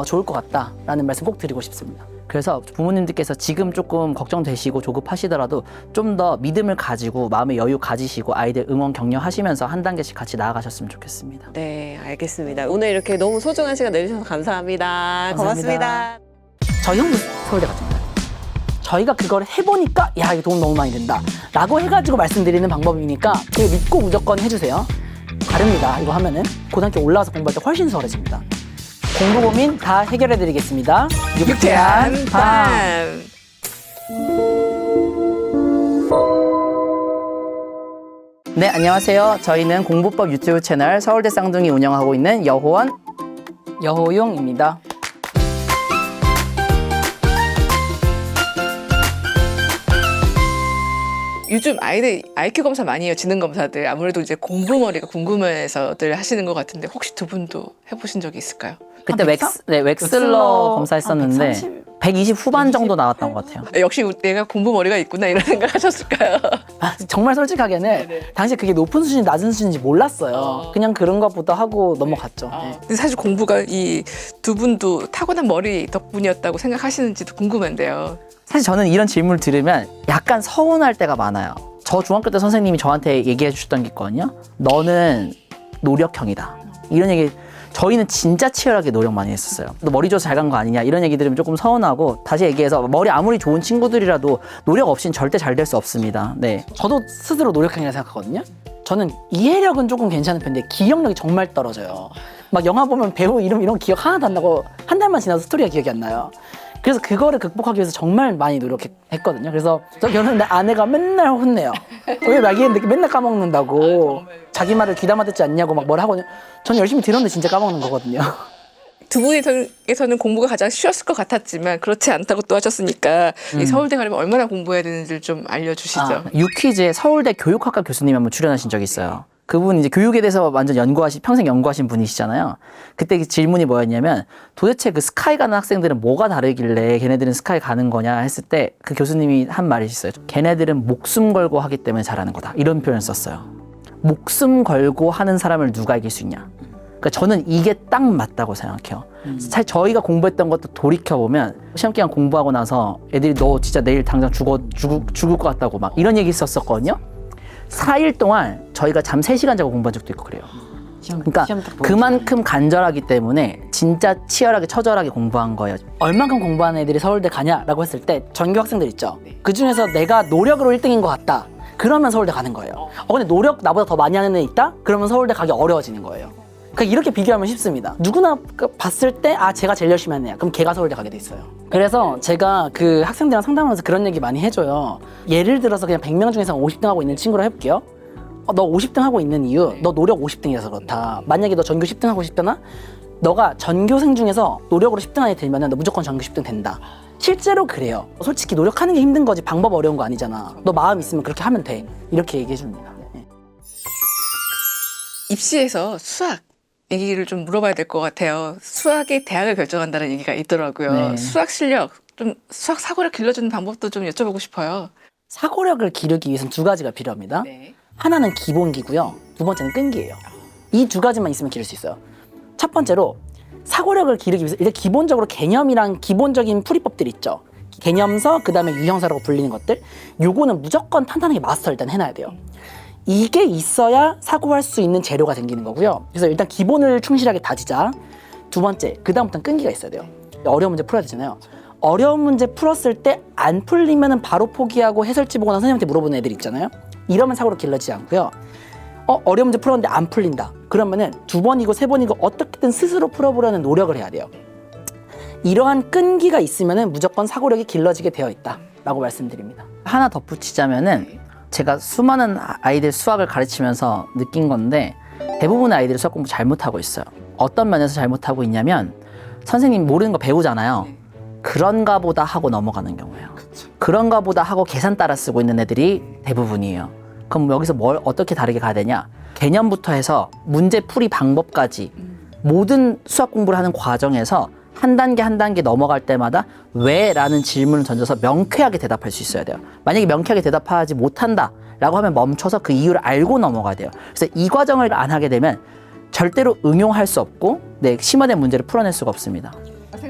Speaker 2: 좋을 것 같다라는 말씀 꼭 드리고 싶습니다.
Speaker 1: 그래서 부모님들께서 지금 조금 걱정되시고 조급하시더라도 좀 더 믿음을 가지고 마음의 여유 가지시고 아이들 응원 격려하시면서 한 단계씩 같이 나아가셨으면 좋겠습니다.
Speaker 3: 네, 알겠습니다. 오늘 이렇게 너무 소중한 시간 내주셔서 감사합니다. 고맙습니다.
Speaker 2: 저희 형도 서울대 갔잖아요. 저희가 그걸 해보니까 야 이거 도움 너무 많이 된다 라고 해가지고 말씀드리는 방법이니까 그걸 믿고 무조건 해주세요. 다릅니다. 이거 하면은 고등학교 올라와서 공부할 때 훨씬 수월해집니다. 공부 고민 다 해결해드리겠습니다. 유쾌한 밤.
Speaker 1: 네, 안녕하세요. 저희는 공부법 유튜브 채널 서울대 쌍둥이 운영하고 있는 여호원
Speaker 2: 여호용입니다.
Speaker 4: 요즘 아이들 IQ 검사 많이 해요. 지능 검사들. 아무래도 이제 공부머리가 궁금해서들 하시는 것 같은데 혹시 두 분도 해보신 적이 있을까요?
Speaker 1: 그때
Speaker 2: 한 103?
Speaker 1: 웹슬러
Speaker 2: 웹슬러
Speaker 1: 검사했었는데
Speaker 2: 한 130?
Speaker 1: 120 후반 정도 나왔던 것 같아요.
Speaker 4: 역시 내가 공부머리가 있구나 이런 생각 하셨을까요?
Speaker 2: 정말 솔직하게는 당시에 그게 높은 수준이 낮은 수준인지 몰랐어요. 그냥 그런 것보다 하고 넘어갔죠. 네.
Speaker 4: 근데 사실 공부가 이 두 분도 타고난 머리 덕분이었다고 생각하시는지도 궁금한데요.
Speaker 1: 사실 저는 이런 질문을 들으면 약간 서운할 때가 많아요. 저 중학교 때 선생님이 저한테 얘기해 주셨던 게 있거든요. 너는 노력형이다. 이런 얘기 저희는 진짜 치열하게 노력 많이 했었어요. 너 머리 줘서 잘 간 거 아니냐 이런 얘기 들으면 조금 서운하고 다시 얘기해서 머리 아무리 좋은 친구들이라도 노력 없이는 절대 잘 될 수 없습니다. 네.
Speaker 2: 저도 스스로 노력형이라 생각하거든요. 저는 이해력은 조금 괜찮은 편인데 기억력이 정말 떨어져요. 막 영화 보면 배우 이런 거 기억 하나도 안 나고 한 달만 지나도 스토리가 기억이 안 나요. 그래서 그거를 극복하기 위해서 정말 많이 노력했거든요. 그래서 저 결혼했는데 아내가 맨날 혼내요. 왜 말기했는데 맨날 까먹는다고. 자기 말을 귀담아 듣지 않냐고 막 뭘 하고. 저는 열심히 들었는데 진짜 까먹는 거거든요.
Speaker 4: 두 분에서는 공부가 가장 쉬웠을 것 같았지만 그렇지 않다고 또 하셨으니까 이 서울대 가려면 얼마나 공부해야 되는지를 좀 알려주시죠.
Speaker 1: 유퀴즈에 서울대 교육학과 교수님 한번 출연하신 적이 있어요. 그분 이제 교육에 대해서 완전 평생 연구하신 분이시잖아요. 그때 그 질문이 뭐였냐면 도대체 그 스카이 가는 학생들은 뭐가 다르길래 걔네들은 스카이 가는 거냐 했을 때 그 교수님이 한 말이 있어요. 걔네들은 목숨 걸고 하기 때문에 잘하는 거다. 이런 표현을 썼어요. 목숨 걸고 하는 사람을 누가 이길 수 있냐. 그러니까 저는 이게 딱 맞다고 생각해요. 사실 저희가 공부했던 것도 돌이켜보면 시험 기간 공부하고 나서 애들이 너 진짜 내일 당장 죽을 것 같다고 막 이런 얘기 있었거든요. 4일 동안 저희가 잠 3시간 자고 공부한 적도 있고 그래요. 그러니까 그만큼 간절하기 때문에 진짜 치열하게 처절하게 공부한 거예요.
Speaker 2: 얼만큼 공부하는 애들이 서울대 가냐라고 했을 때 전교 학생들 있죠. 그중에서 내가 노력으로 1등인 것 같다. 그러면 서울대 가는 거예요. 근데 노력 나보다 더 많이 하는 애 있다? 그러면 서울대 가기 어려워지는 거예요. 그러니까 이렇게 비교하면 쉽습니다. 누구나 봤을 때 제가 제일 열심히 하는 애야. 그럼 걔가 서울대 가게 돼 있어요. 그래서 제가 그 학생들이랑 상담하면서 그런 얘기 많이 해줘요. 예를 들어서 그냥 100명 중에서 50등 하고 있는 친구로 해볼게요. 너 50등 하고 있는 이유, 너 노력 50등이라서 그렇다. 만약에 너 전교 10등 하고 싶잖아? 너가 전교생 중에서 노력으로 10등 안에 들면 너 무조건 전교 10등 된다. 실제로 그래요. 솔직히 노력하는 게 힘든 거지 방법 어려운 거 아니잖아. 너 마음 있으면 그렇게 하면 돼. 이렇게 얘기해 줍니다.
Speaker 4: 입시에서 수학 얘기를 좀 물어봐야 될 것 같아요. 수학이 대학을 결정한다는 얘기가 있더라고요.
Speaker 1: 네.
Speaker 4: 수학 실력, 좀 수학 사고력 길러주는 방법도 좀 여쭤보고 싶어요.
Speaker 2: 사고력을 기르기 위해서는 두 가지가 필요합니다.
Speaker 4: 네.
Speaker 2: 하나는 기본기고요. 두 번째는 끈기예요. 이 두 가지만 있으면 기를 수 있어요. 첫 번째로 사고력을 기르기 위해서 일단 기본적으로 개념이랑 기본적인 풀이법들이 있죠. 개념서, 그 다음에 유형서라고 불리는 것들. 요거는 무조건 탄탄하게 마스터 일단 해놔야 돼요. 이게 있어야 사고할 수 있는 재료가 생기는 거고요. 그래서 일단 기본을 충실하게 다지자. 두 번째, 그 다음부터는 끈기가 있어야 돼요. 어려운 문제 풀어야 되잖아요. 어려운 문제 풀었을 때 안 풀리면은 바로 포기하고 해설지 보거나 선생님한테 물어보는 애들 있잖아요. 이러면 사고로 길러지지 않고요. 어려운 문제 풀었는데 안 풀린다. 그러면은 2번이고 3번이고 어떻게든 스스로 풀어보려는 노력을 해야 돼요. 이러한 끈기가 있으면은 무조건 사고력이 길러지게 되어 있다라고 말씀드립니다.
Speaker 1: 하나 덧붙이자면은 제가 수많은 아이들 수학을 가르치면서 느낀 건데 대부분의 아이들이 수학 공부 잘못하고 있어요. 어떤 면에서 잘못하고 있냐면 선생님 모르는 거 배우잖아요. 그런가 보다 하고 넘어가는 경우예요. 그런가 보다 하고 계산 따라 쓰고 있는 애들이 대부분이에요. 그럼 여기서 뭘 어떻게 다르게 가야 되냐? 개념부터 해서 문제 풀이 방법까지 모든 수학 공부를 하는 과정에서 한 단계 한 단계 넘어갈 때마다 왜? 라는 질문을 던져서 명쾌하게 대답할 수 있어야 돼요. 만약에 명쾌하게 대답하지 못한다 라고 하면 멈춰서 그 이유를 알고 넘어가야 돼요. 그래서 이 과정을 안 하게 되면 절대로 응용할 수 없고 심화된 문제를 풀어낼 수가 없습니다.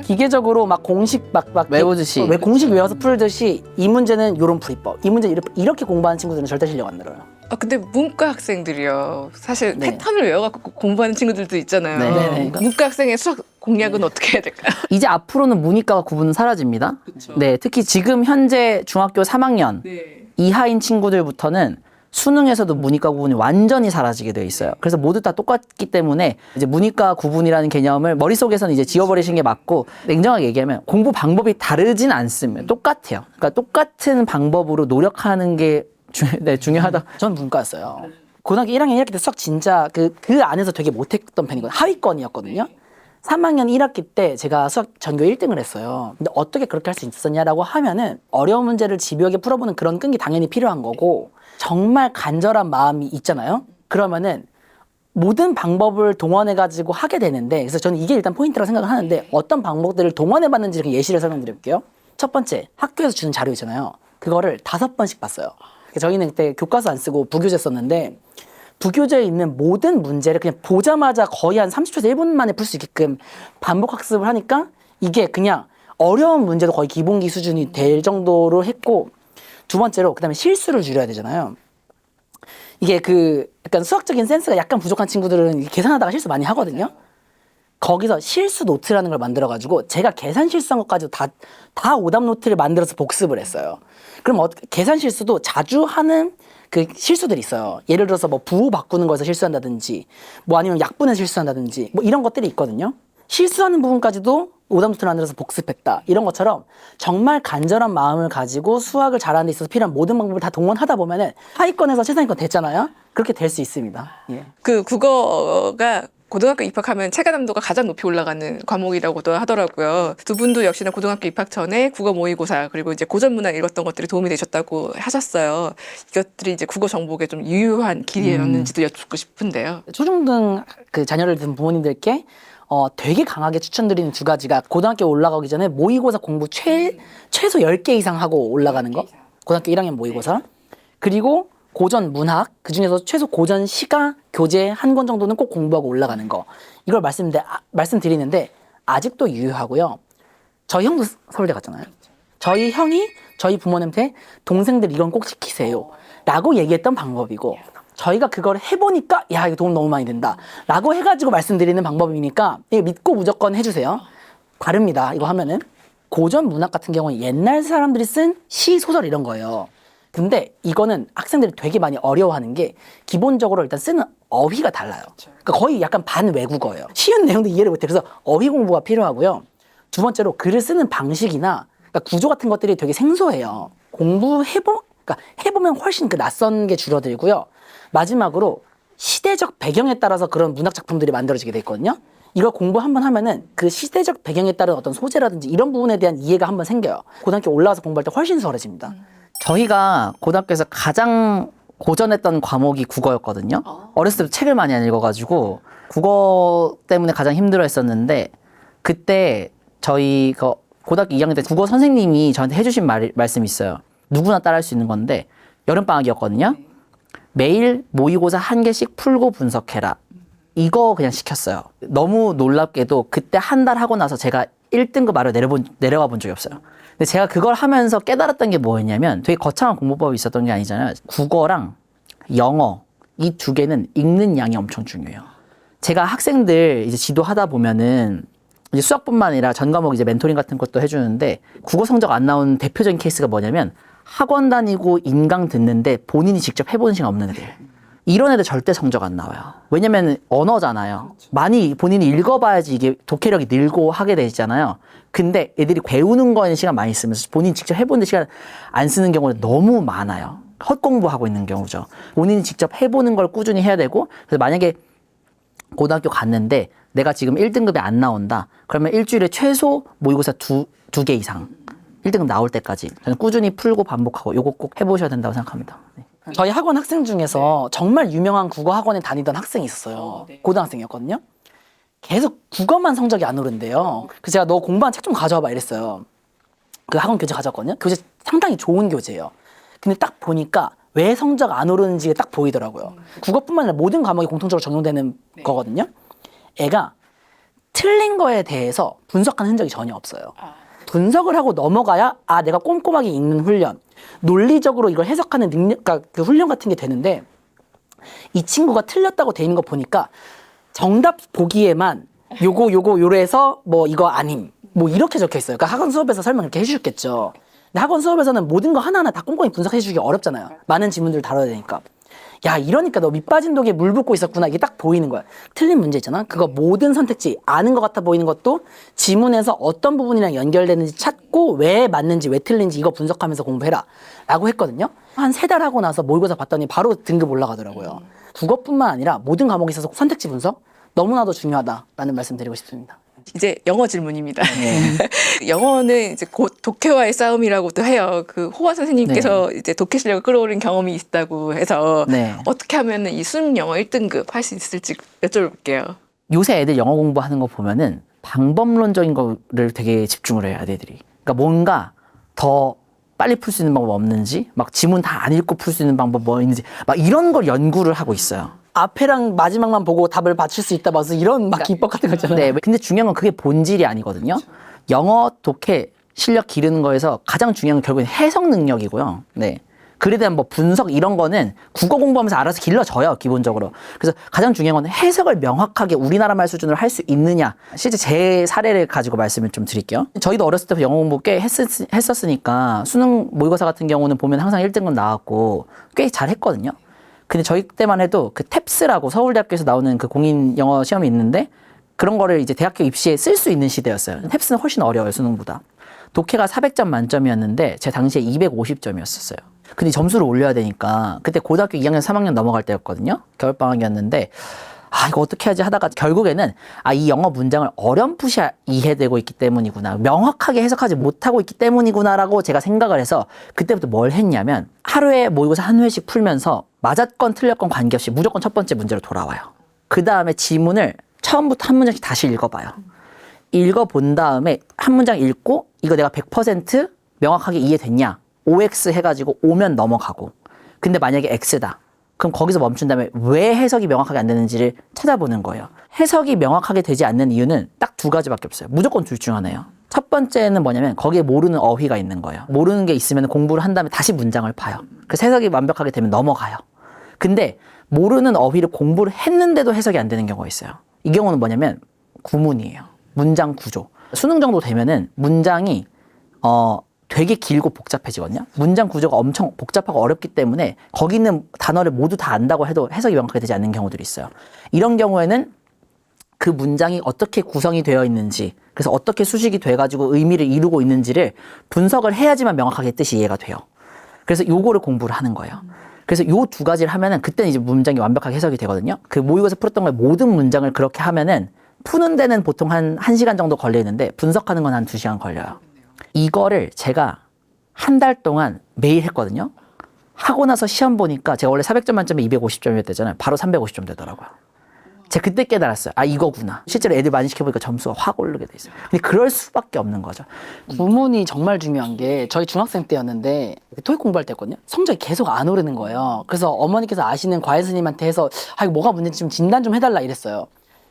Speaker 2: 기계적으로 막 공식 막
Speaker 1: 외우듯이.
Speaker 2: 왜 공식 외워서 풀듯이 이 문제는 요런 풀이법, 이 문제는 이렇게 공부하는 친구들은 절대 실력 안 늘어요.
Speaker 4: 근데 문과 학생들이요. 사실
Speaker 2: 네.
Speaker 4: 패턴을 외워갖고 공부하는 친구들도 있잖아요.
Speaker 2: 네.
Speaker 4: 문과 학생의 수학 공략은 어떻게 해야 될까요?
Speaker 1: 이제 앞으로는 문이과가 구분은 사라집니다. 네, 특히 지금 현재 중학교 3학년 이하인 친구들부터는 수능에서도 문이과 구분이 완전히 사라지게 돼 있어요. 그래서 모두 다 똑같기 때문에 이제 문이과 구분이라는 개념을 머릿속에서는 이제 지워버리시는 게 맞고, 냉정하게 얘기하면 공부 방법이 다르진 않습니다. 똑같아요. 그러니까 똑같은 방법으로 노력하는 게 중요하다.
Speaker 2: 전 문과였어요. 고등학교 1학년 1학기 때 수학 진짜 그 안에서 되게 못했던 편이거든요. 하위권이었거든요. 3학년 1학기 때 제가 수학 전교 1등을 했어요. 근데 어떻게 그렇게 할 수 있었냐라고 하면은 어려운 문제를 집요하게 풀어보는 그런 끈기 당연히 필요한 거고, 정말 간절한 마음이 있잖아요. 그러면은 모든 방법을 동원해가지고 하게 되는데, 그래서 저는 이게 일단 포인트라고 생각을 하는데, 어떤 방법들을 동원해봤는지 예시를 설명드릴게요. 첫 번째, 학교에서 주는 자료 있잖아요. 그거를 5번씩 봤어요. 저희는 그때 교과서 안 쓰고 부교재 썼는데, 부교재에 있는 모든 문제를 그냥 보자마자 거의 한 30초에서 1분 만에 풀 수 있게끔 반복 학습을 하니까 이게 그냥 어려운 문제도 거의 기본기 수준이 될 정도로 했고, 두 번째로 그다음에 실수를 줄여야 되잖아요. 이게 약간 수학적인 센스가 약간 부족한 친구들은 계산하다가 실수 많이 하거든요. 거기서 실수 노트라는 걸 만들어가지고 제가 계산 실수한 것까지도 다 오답 노트를 만들어서 복습을 했어요. 그럼 계산 실수도 자주 하는 그 실수들이 있어요. 예를 들어서 뭐 부호 바꾸는 거에서 실수한다든지, 뭐 아니면 약분에서 실수한다든지, 뭐 이런 것들이 있거든요. 실수하는 부분까지도 오답 노트를 만들어서 복습했다. 이런 것처럼 정말 간절한 마음을 가지고 수학을 잘하는 데 있어서 필요한 모든 방법을 다 동원하다 보면은 하위권에서 최상위권 됐잖아요. 그렇게 될 수 있습니다. 예.
Speaker 4: 그 국어가 고등학교 입학하면 체감도가 가장 높이 올라가는 과목이라고도 하더라고요. 두 분도 역시나 고등학교 입학 전에 국어 모의고사 그리고 이제 고전 문학 읽었던 것들이 도움이 되셨다고 하셨어요. 이것들이 이제 국어 정복에 좀 유효한 길이었는지도 여쭙고 싶은데요.
Speaker 2: 초중등 그 자녀를 둔 부모님들께 되게 강하게 추천드리는 두 가지가, 고등학교 올라가기 전에 모의고사 공부 최소 10개 이상 하고 올라가는 거. 고등학교 1학년 모의고사. 그리고 고전 문학, 그중에서 최소 고전 시가 교재 한 권 정도는 꼭 공부하고 올라가는 거. 이걸 말씀드리는데 아직도 유효하고요. 저희 형도 서울대 갔잖아요. 저희 형이 저희 부모님한테 동생들 이건 꼭 시키세요 라고 얘기했던 방법이고, 저희가 그걸 해보니까 야 이거 도움 너무 많이 된다 라고 해가지고 말씀드리는 방법이니까 이거 믿고 무조건 해주세요. 다릅니다. 이거 하면은 고전 문학 같은 경우는 옛날 사람들이 쓴 시, 소설 이런 거예요. 근데 이거는 학생들이 되게 많이 어려워하는 게 기본적으로 일단 쓰는 어휘가 달라요. 그러니까 거의 약간 반외국어예요. 쉬운 내용도 이해를 못해. 그래서 어휘 공부가 필요하고요. 두 번째로 글을 쓰는 방식이나 그러니까 구조 같은 것들이 되게 생소해요. 그러니까 해보면 훨씬 그 낯선 게 줄어들고요. 마지막으로 시대적 배경에 따라서 그런 문학 작품들이 만들어지게 돼 있거든요. 이걸 공부 한번 하면은 그 시대적 배경에 따른 어떤 소재라든지 이런 부분에 대한 이해가 한번 생겨요. 고등학교 올라와서 공부할 때 훨씬 수월해집니다.
Speaker 1: 저희가 고등학교에서 가장 고전했던 과목이 국어였거든요. 어렸을 때부터 책을 많이 안 읽어가지고 국어 때문에 가장 힘들어했었는데, 그때 저희 고등학교 2학년 때 국어 선생님이 저한테 해주신 말씀이 있어요. 누구나 따라할 수 있는 건데, 여름방학이었거든요. 매일 모의고사 1개씩 풀고 분석해라. 이거 그냥 시켰어요. 너무 놀랍게도 그때 한 달 하고 나서 제가 1등급 아래로 내려가 본 적이 없어요. 근데 제가 그걸 하면서 깨달았던 게 뭐였냐면, 되게 거창한 공부법이 있었던 게 아니잖아요. 국어랑 영어 이 두 개는 읽는 양이 엄청 중요해요. 제가 학생들 이제 지도하다 보면은 이제 수학뿐만 아니라 전 과목 이제 멘토링 같은 것도 해주는데 국어 성적 안 나온 대표적인 케이스가 뭐냐면 학원 다니고 인강 듣는데 본인이 직접 해보는 시간 없는 애들. 이런 애들 절대 성적 안 나와요. 왜냐면 언어잖아요. 많이 본인이 읽어봐야지 이게 독해력이 늘고 하게 되잖아요. 근데 애들이 배우는 거에는 시간 많이 쓰면서 본인 직접 해보는 데 시간 안 쓰는 경우는 너무 많아요. 헛공부하고 있는 경우죠. 본인이 직접 해보는 걸 꾸준히 해야 되고, 그래서 만약에 고등학교 갔는데 내가 지금 1등급이 안 나온다. 그러면 일주일에 최소 모의고사 두 개 이상 1등급 나올 때까지 저는 꾸준히 풀고 반복하고 요거 꼭 해보셔야 된다고 생각합니다. 네.
Speaker 2: 저희 학원 학생 중에서 정말 유명한 국어 학원에 다니던 학생이 있었어요. 고등학생이었거든요. 계속 국어만 성적이 안 오른대요. 그래서 제가 너 공부한 책 좀 가져와봐 이랬어요. 그 학원 교재 가져왔거든요. 교재 상당히 좋은 교재예요. 근데 딱 보니까 왜 성적 안 오르는지 딱 보이더라고요. 국어뿐만 아니라 모든 과목이 공통적으로 적용되는 거거든요. 애가 틀린 거에 대해서 분석하는 흔적이 전혀 없어요. 분석을 하고 넘어가야 내가 꼼꼼하게 읽는 훈련, 논리적으로 이걸 해석하는 능력, 그러니까 그 훈련 같은 게 되는데 이 친구가 틀렸다고 돼 있는 거 보니까 정답 보기에만 요래서 뭐 이거 아님 뭐 이렇게 적혀 있어요. 그러니까 학원 수업에서 설명 이렇게 해주셨겠죠. 근데 학원 수업에서는 모든 거 하나하나 다 꼼꼼히 분석해 주기 어렵잖아요. 많은 지문들을 다뤄야 되니까. 야, 이러니까 너 밑 빠진 독에 물 붓고 있었구나. 이게 딱 보이는 거야. 틀린 문제 있잖아. 그거 모든 선택지 아는 것 같아 보이는 것도 지문에서 어떤 부분이랑 연결되는지 찾고 왜 맞는지 왜 틀린지 이거 분석하면서 공부해라 라고 했거든요. 한 3달 하고 나서 모의고사 봤더니 바로 등급 올라가더라고요. 국어뿐만 아니라 모든 과목에 있어서 선택지 분석 너무나도 중요하다라는 말씀 드리고 싶습니다.
Speaker 4: 이제 영어 질문입니다. 영어는 이제 곧 독해와의 싸움이라고도 해요. 그 호화 선생님께서 이제 독해 실력을 끌어올린 경험이 있다고 해서 어떻게 하면 이 수능 영어 1등급 할 수 있을지 여쭤볼게요.
Speaker 1: 요새 애들 영어 공부하는 거 보면은 방법론적인 거를 되게 집중을 해요, 애들이. 그러니까 뭔가 더 빨리 풀 수 있는 방법 없는지, 막 지문 다 안 읽고 풀 수 있는 방법 뭐 있는지, 막 이런 걸 연구를 하고 있어요.
Speaker 2: 앞에랑 마지막만 보고 답을 맞출 수 있다 봐서 이런 막 기법 같은 거 있잖아요.
Speaker 1: 네, 근데 중요한 건 그게 본질이 아니거든요. 영어 독해 실력 기르는 거에서 가장 중요한 건 결국엔 해석 능력이고요. 네. 글에 대한 뭐 분석 이런 거는 국어 공부하면서 알아서 길러져요, 기본적으로. 그래서 가장 중요한 건 해석을 명확하게 우리나라 말 수준으로 할 수 있느냐. 실제 제 사례를 가지고 말씀을 좀 드릴게요. 저희도 어렸을 때 영어 공부 꽤 했었으니까 수능 모의고사 같은 경우는 보면 항상 1등급 나왔고 꽤 잘했거든요. 근데 저희 때만 해도 그 탭스라고 서울대학교에서 나오는 그 공인 영어 시험이 있는데 그런 거를 이제 대학교 입시에 쓸 수 있는 시대였어요. 탭스는 훨씬 어려워요, 수능보다. 독해가 400점 만점이었는데 제 당시에 250점이었었어요. 근데 점수를 올려야 되니까 그때 고등학교 2학년, 3학년 넘어갈 때였거든요. 겨울방학이었는데 이거 어떻게 하지 하다가 결국에는 이 영어 문장을 어렴풋이 이해되고 있기 때문이구나. 명확하게 해석하지 못하고 있기 때문이구나라고 제가 생각을 해서 그때부터 뭘 했냐면 하루에 모의고사 한 회씩 풀면서 맞았건 틀렸건 관계없이 무조건 첫 번째 문제로 돌아와요. 그 다음에 지문을 처음부터 한 문장씩 다시 읽어봐요. 읽어본 다음에 한 문장 읽고 이거 내가 100% 명확하게 이해됐냐? OX 해가지고 오면 넘어가고. 근데 만약에 X다. 그럼 거기서 멈춘 다음에 왜 해석이 명확하게 안 되는지를 찾아보는 거예요. 해석이 명확하게 되지 않는 이유는 딱 2가지밖에 없어요. 무조건 둘 중 하나예요. 첫 번째는 뭐냐면 거기에 모르는 어휘가 있는 거예요. 모르는 게 있으면 공부를 한 다음에 다시 문장을 봐요. 그래서 해석이 완벽하게 되면 넘어가요. 근데 모르는 어휘를 공부를 했는데도 해석이 안 되는 경우가 있어요. 이 경우는 뭐냐면 구문이에요. 문장 구조. 수능 정도 되면은 문장이 되게 길고 복잡해지거든요. 문장 구조가 엄청 복잡하고 어렵기 때문에 거기 있는 단어를 모두 다 안다고 해도 해석이 명확하게 되지 않는 경우들이 있어요. 이런 경우에는 그 문장이 어떻게 구성이 되어 있는지, 그래서 어떻게 수식이 돼가지고 의미를 이루고 있는지를 분석을 해야지만 명확하게 뜻이 이해가 돼요. 그래서 요거를 공부를 하는 거예요. 그래서 요 2가지를 하면은 그때는 이제 문장이 완벽하게 해석이 되거든요. 그 모의고사 풀었던 거에 모든 문장을 그렇게 하면은 푸는 데는 보통 한 1시간 정도 걸리는데 분석하는 건 한 2시간 걸려요. 이거를 제가 한 달 동안 매일 했거든요. 하고 나서 시험 보니까 제가 원래 400점 만점에 250점이었대잖아요. 바로 350점 되더라고요. 제가 그때 깨달았어요. 이거구나. 실제로 애들 많이 시켜보니까 점수가 확 오르게 돼 있어요. 근데 그럴 수밖에 없는 거죠.
Speaker 2: 구문이 정말 중요한 게 저희 중학생 때였는데 토익 공부할 때였거든요. 성적이 계속 안 오르는 거예요. 그래서 어머니께서 아시는 과외 선생님한테 해서 이거 뭐가 문제인지 좀 진단 좀 해달라 이랬어요.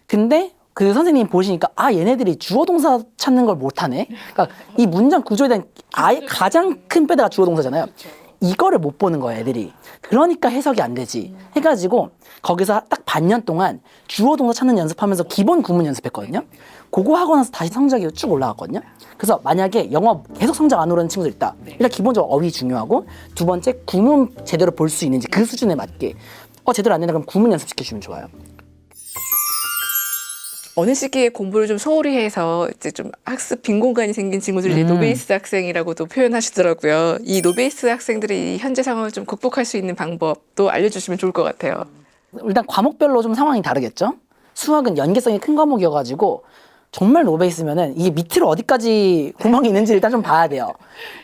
Speaker 2: 근데 그 선생님이 보시니까 얘네들이 주어 동사 찾는 걸 못하네. 그러니까 이 문장 구조에 대한 가장 큰 빼다가 주어 동사잖아요. 이거를 못 보는 거예요, 애들이. 그러니까 해석이 안 되지. 해가지고 거기서 딱 반년 동안 주어 동사 찾는 연습하면서 기본 구문 연습했거든요. 그거 하고 나서 다시 성적이 쭉 올라갔거든요. 그래서 만약에 영어 계속 성적 안 오르는 친구들 있다. 일단 기본적으로 어휘 중요하고, 두 번째 구문 제대로 볼 수 있는지 그 수준에 맞게 제대로 안 된다 그럼 구문 연습시켜주면 좋아요.
Speaker 4: 어느 시기에 공부를 좀 소홀히 해서 이제 좀 학습 빈 공간이 생긴 친구들이 노베이스 학생이라고도 표현하시더라고요. 이 노베이스 학생들이 이 현재 상황을 좀 극복할 수 있는 방법도 알려주시면 좋을 것 같아요.
Speaker 2: 일단 과목별로 좀 상황이 다르겠죠. 수학은 연계성이 큰 과목이어가지고 정말 노베이스면은 이게 밑으로 어디까지 구멍이 있는지 일단 좀 봐야 돼요.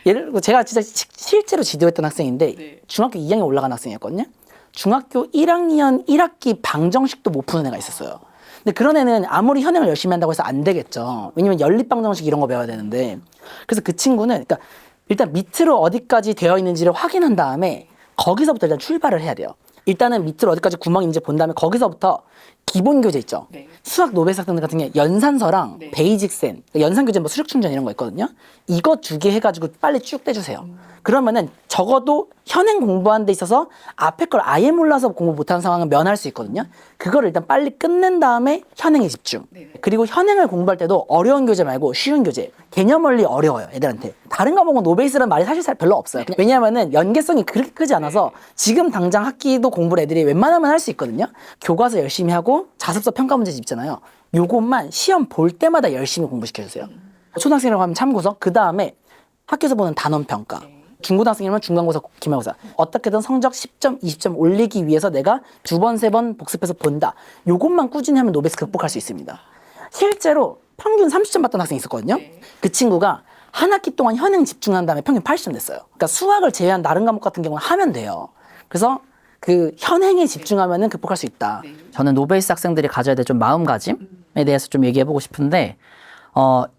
Speaker 2: 예를 들어 제가 진짜 실제로 지도했던 학생인데 중학교 2학년 올라간 학생이었거든요. 중학교 1학년 1학기 방정식도 못 푸는 애가 있었어요. 근데 그런 애는 아무리 현행을 열심히 한다고 해서 안 되겠죠. 왜냐면 연립방정식 이런 거 배워야 되는데. 그래서 그 친구는 그러니까 일단 밑으로 어디까지 되어 있는지를 확인한 다음에 거기서부터 일단 출발을 해야 돼요. 일단은 밑으로 어디까지 구멍이 있는지 본 다음에 거기서부터 기본 교재 있죠. 수학 노베이스 학생들 같은 게 연산서랑 베이직센, 연산 교재 뭐 수력 충전 이런 거 있거든요. 이거 2개 해가지고 빨리 쭉 떼주세요. 그러면은 적어도 현행 공부하는 데 있어서 앞에 걸 아예 몰라서 공부 못하는 상황은 면할 수 있거든요. 그거를 일단 빨리 끝낸 다음에 현행에 집중. 그리고 현행을 공부할 때도 어려운 교재 말고 쉬운 교재. 개념 원리 어려워요, 애들한테. 다른 과목은 노베이스라는 말이 사실 별로 없어요. 왜냐하면은 연계성이 그렇게 크지 않아서 지금 당장 학기도 공부를 애들이 웬만하면 할 수 있거든요. 교과서 열심히 하고 자습서 평가 문제집 있잖아요. 요것만 시험 볼 때마다 열심히 공부시켜주세요. 초등학생이라고 하면 참고서, 그 다음에 학교에서 보는 단원 평가. 중고등학생이면 중간고사, 기말고사. 어떻게든 성적 10점, 20점 올리기 위해서 내가 2번, 3번 복습해서 본다. 요것만 꾸준히 하면 노베이스 극복할 수 있습니다. 실제로 평균 30점 받던 학생이 있었거든요. 그 친구가 한 학기 동안 현행 집중한 다음에 평균 80점 됐어요. 그러니까 수학을 제외한 다른 과목 같은 경우는 하면 돼요. 그래서 그 현행에 집중하면은 극복할 수 있다.
Speaker 1: 저는 노베이스 학생들이 가져야 될 좀 마음가짐에 대해서 좀 얘기해보고 싶은데,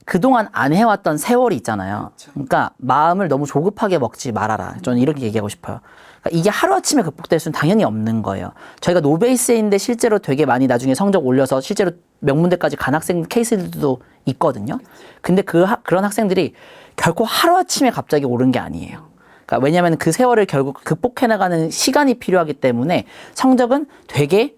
Speaker 1: 그동안 안 해왔던 세월이 있잖아요. 그러니까 마음을 너무 조급하게 먹지 말아라. 저는 이렇게 얘기하고 싶어요. 그러니까 이게 하루아침에 극복될 수는 당연히 없는 거예요. 저희가 노베이스인데 실제로 되게 많이 나중에 성적 올려서 실제로 명문대까지 간 학생 케이스들도 있거든요. 근데 그런 학생들이 결코 하루아침에 갑자기 오른 게 아니에요. 그러니까 왜냐하면 그 세월을 결국 극복해 나가는 시간이 필요하기 때문에 성적은 되게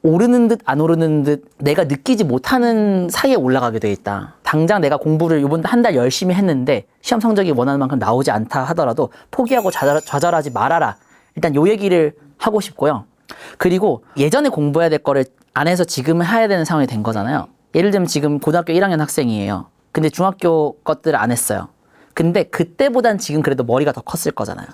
Speaker 1: 오르는 듯 안 오르는 듯 내가 느끼지 못하는 사이에 올라가게 돼 있다. 당장 내가 공부를 이번 한 달 열심히 했는데 시험 성적이 원하는 만큼 나오지 않다 하더라도 포기하고 좌절하지 말아라. 일단 요 얘기를 하고 싶고요. 그리고 예전에 공부해야 될 거를 안 해서 지금 해야 되는 상황이 된 거잖아요. 예를 들면 지금 고등학교 1학년 학생이에요. 근데 중학교 것들을 안 했어요. 근데 그때보단 지금 그래도 머리가 더 컸을 거잖아요.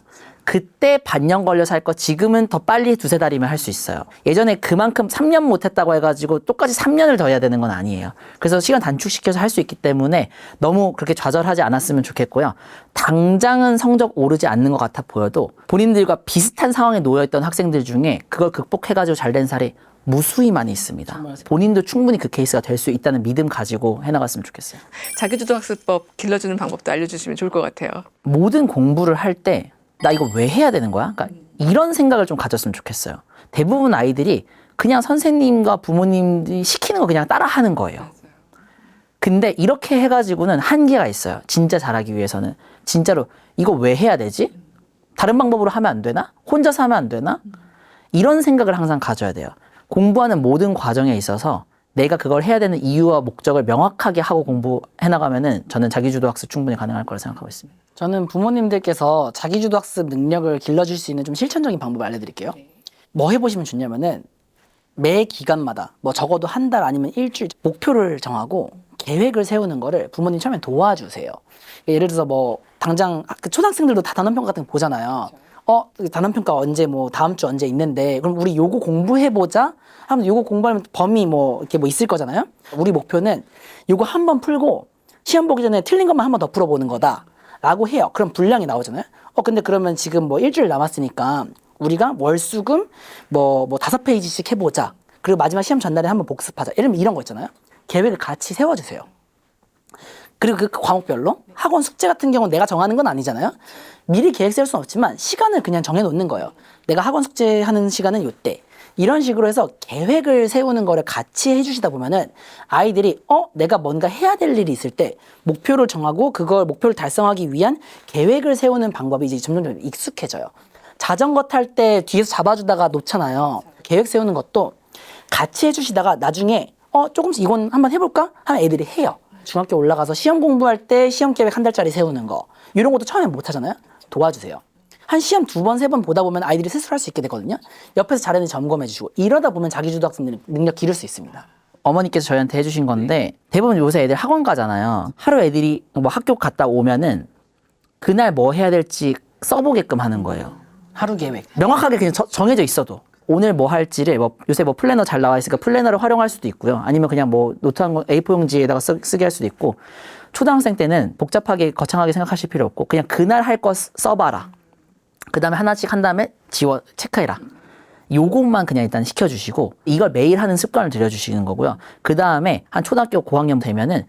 Speaker 1: 그때 반년 걸려서 할 거 지금은 더 빨리 두세 달이면 할 수 있어요. 예전에 그만큼 3년 못했다고 해가지고 똑같이 3년을 더 해야 되는 건 아니에요. 그래서 시간 단축시켜서 할 수 있기 때문에 너무 그렇게 좌절하지 않았으면 좋겠고요. 당장은 성적 오르지 않는 것 같아 보여도 본인들과 비슷한 상황에 놓여있던 학생들 중에 그걸 극복해가지고 잘 된 사례 무수히 많이 있습니다. 본인도 충분히 그 케이스가 될 수 있다는 믿음 가지고 해나갔으면 좋겠어요.
Speaker 4: 자기주도 학습법 길러주는 방법도 알려주시면 좋을 것 같아요.
Speaker 1: 모든 공부를 할 때 나 이거 왜 해야 되는 거야? 그러니까 이런 생각을 좀 가졌으면 좋겠어요. 대부분 아이들이 그냥 선생님과 부모님이 시키는 거 그냥 따라 하는 거예요. 근데 이렇게 해가지고는 한계가 있어요. 진짜 잘하기 위해서는. 진짜로 이거 왜 해야 되지? 다른 방법으로 하면 안 되나? 혼자서 하면 안 되나? 이런 생각을 항상 가져야 돼요. 공부하는 모든 과정에 있어서 내가 그걸 해야 되는 이유와 목적을 명확하게 하고 공부해 나가면은 저는 자기주도 학습 충분히 가능할 거라 생각하고 있습니다.
Speaker 2: 저는 부모님들께서 자기주도 학습 능력을 길러줄 수 있는 좀 실천적인 방법을 알려드릴게요. 뭐 해보시면 좋냐면은 매 기간마다 뭐 적어도 한 달 아니면 일주일 목표를 정하고 계획을 세우는 거를 부모님 처음에 도와주세요. 예를 들어서 뭐 당장 그 초등학생들도 다 단원평가 같은 거 보잖아요. 단원평가 언제 뭐 다음 주 언제 있는데 그럼 우리 요거 공부해보자 하면 요거 공부하면 범위 뭐 이렇게 뭐 있을 거잖아요. 우리 목표는 요거 한번 풀고 시험 보기 전에 틀린 것만 한 번 더 풀어보는 거다 라고 해요. 그럼 분량이 나오잖아요. 근데 그러면 지금 뭐 일주일 남았으니까 우리가 월수금 뭐 5페이지씩 해보자. 그리고 마지막 시험 전날에 한번 복습하자. 예를 들면 이런 거 있잖아요. 계획을 같이 세워주세요. 그리고 그 과목별로 학원 숙제 같은 경우는 내가 정하는 건 아니잖아요. 미리 계획 세울 수는 없지만 시간을 그냥 정해놓는 거예요. 내가 학원 숙제하는 시간은 요때, 이런 식으로 해서 계획을 세우는 거를 같이 해주시다 보면은 아이들이 내가 뭔가 해야 될 일이 있을 때 목표를 정하고 그걸 목표를 달성하기 위한 계획을 세우는 방법이 이제 점점 익숙해져요. 자전거 탈 때 뒤에서 잡아주다가 놓잖아요. 계획 세우는 것도 같이 해주시다가 나중에 조금씩 이건 한번 해볼까? 하면 애들이 해요. 중학교 올라가서 시험 공부할 때 시험 계획 한 달짜리 세우는 거 이런 것도 처음에 못 하잖아요. 도와주세요. 한 시험 2번, 3번 보다 보면 아이들이 스스로 할 수 있게 되거든요. 옆에서 잘하는지 점검해 주시고 이러다 보면 자기주도학습 능력 기를 수 있습니다.
Speaker 1: 어머니께서 저희한테 해주신 건데 대부분 요새 애들 학원 가잖아요. 하루 애들이 뭐 학교 갔다 오면은 그날 뭐 해야 될지 써보게끔 하는 거예요.
Speaker 2: 하루 계획.
Speaker 1: 명확하게 그냥 정해져 있어도 오늘 뭐 할지를 요새 플래너 잘 나와 있으니까 플래너를 활용할 수도 있고요. 아니면 그냥 노트 한 거 A4 용지에다가 쓰게 할 수도 있고 초등학생 때는 복잡하게 거창하게 생각하실 필요 없고 그냥 그날 할 거 써봐라. 그 다음에 하나씩 한 다음에 체크해라. 요것만 그냥 일단 시켜주시고 이걸 매일 하는 습관을 들여주시는 거고요. 그 다음에 한 초등학교 고학년 되면은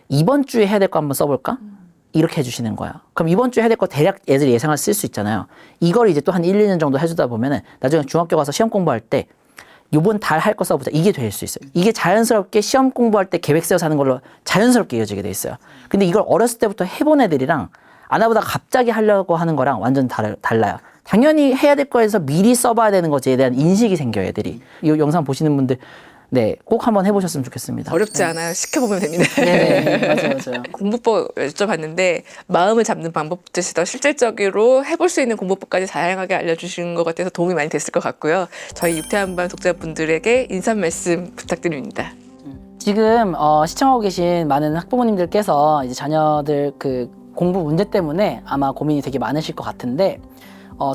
Speaker 1: 이번 주에 해야 될 거 한번 써볼까? 이렇게 해주시는 거예요. 그럼 이번 주에 해야 될 거 대략 애들이 예상을 쓸 수 있잖아요. 이걸 이제 또 한 1, 2년 정도 해주다 보면은 나중에 중학교 가서 시험 공부할 때 요번 달 할 거 써보자. 이게 될 수 있어요. 이게 자연스럽게 시험 공부할 때 계획 세워서 하는 걸로 자연스럽게 이어지게 돼 있어요. 근데 이걸 어렸을 때부터 해본 애들이랑 안 해보다가 갑자기 하려고 하는 거랑 완전 달라요. 당연히 해야 될 거에서 미리 써봐야 되는 거지에 대한 인식이 생겨요, 애들이. 이 영상 보시는 분들, 네, 꼭 한번 해보셨으면 좋겠습니다.
Speaker 4: 어렵지 않아요. 시켜보면 됩니다.
Speaker 2: 네, 맞아요.
Speaker 4: 공부법 여쭤봤는데 마음을 잡는 방법부터 시작 실질적으로 해볼 수 있는 공부법까지 다양하게 알려주신 것 같아서 도움이 많이 됐을 것 같고요. 저희 육태한반 독자분들에게 인사 말씀 부탁드립니다.
Speaker 2: 지금 시청하고 계신 많은 학부모님들께서 이제 자녀들 그 공부 문제 때문에 아마 고민이 되게 많으실 것 같은데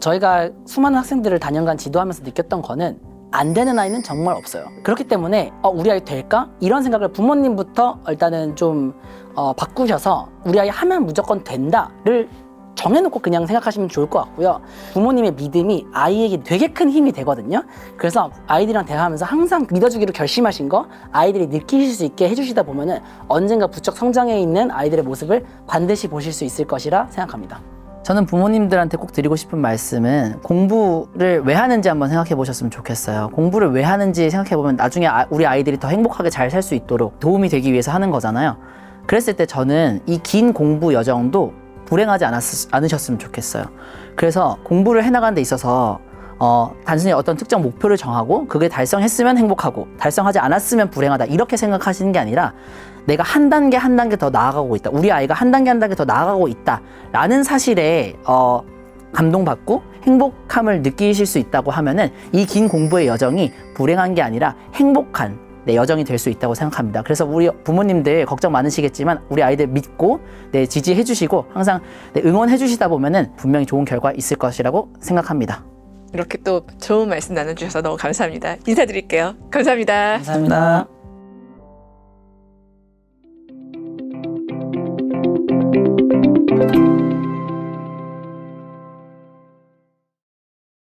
Speaker 2: 저희가 수많은 학생들을 다년간 지도하면서 느꼈던 거는 안 되는 아이는 정말 없어요. 그렇기 때문에 우리 아이 될까? 이런 생각을 부모님부터 일단은 좀 바꾸셔서 우리 아이 하면 무조건 된다를 정해놓고 그냥 생각하시면 좋을 것 같고요. 부모님의 믿음이 아이에게 되게 큰 힘이 되거든요. 그래서 아이들이랑 대화하면서 항상 믿어주기로 결심하신 거 아이들이 느끼실 수 있게 해주시다 보면은 언젠가 부쩍 성장해 있는 아이들의 모습을 반드시 보실 수 있을 것이라 생각합니다.
Speaker 1: 저는 부모님들한테 꼭 드리고 싶은 말씀은 공부를 왜 하는지 한번 생각해 보셨으면 좋겠어요. 공부를 왜 하는지 생각해 보면 나중에 우리 아이들이 더 행복하게 잘 살 수 있도록 도움이 되기 위해서 하는 거잖아요. 그랬을 때 저는 이 긴 공부 여정도 불행하지 않으셨으면 좋겠어요. 그래서 공부를 해나가는 데 있어서 단순히 어떤 특정 목표를 정하고 그게 달성했으면 행복하고 달성하지 않았으면 불행하다 이렇게 생각하시는 게 아니라 내가 한 단계 한 단계 더 나아가고 있다. 우리 아이가 한 단계 한 단계 더 나아가고 있다라는 사실에 감동받고 행복함을 느끼실 수 있다고 하면은 이 긴 공부의 여정이 불행한 게 아니라 행복한 여정이 될 수 있다고 생각합니다. 그래서 우리 부모님들 걱정 많으시겠지만 우리 아이들 믿고 지지해 주시고 항상 응원해 주시다 보면은 분명히 좋은 결과 있을 것이라고 생각합니다.
Speaker 4: 이렇게 또 좋은 말씀 나눠주셔서 너무 감사합니다. 인사드릴게요. 감사합니다.
Speaker 2: 감사합니다.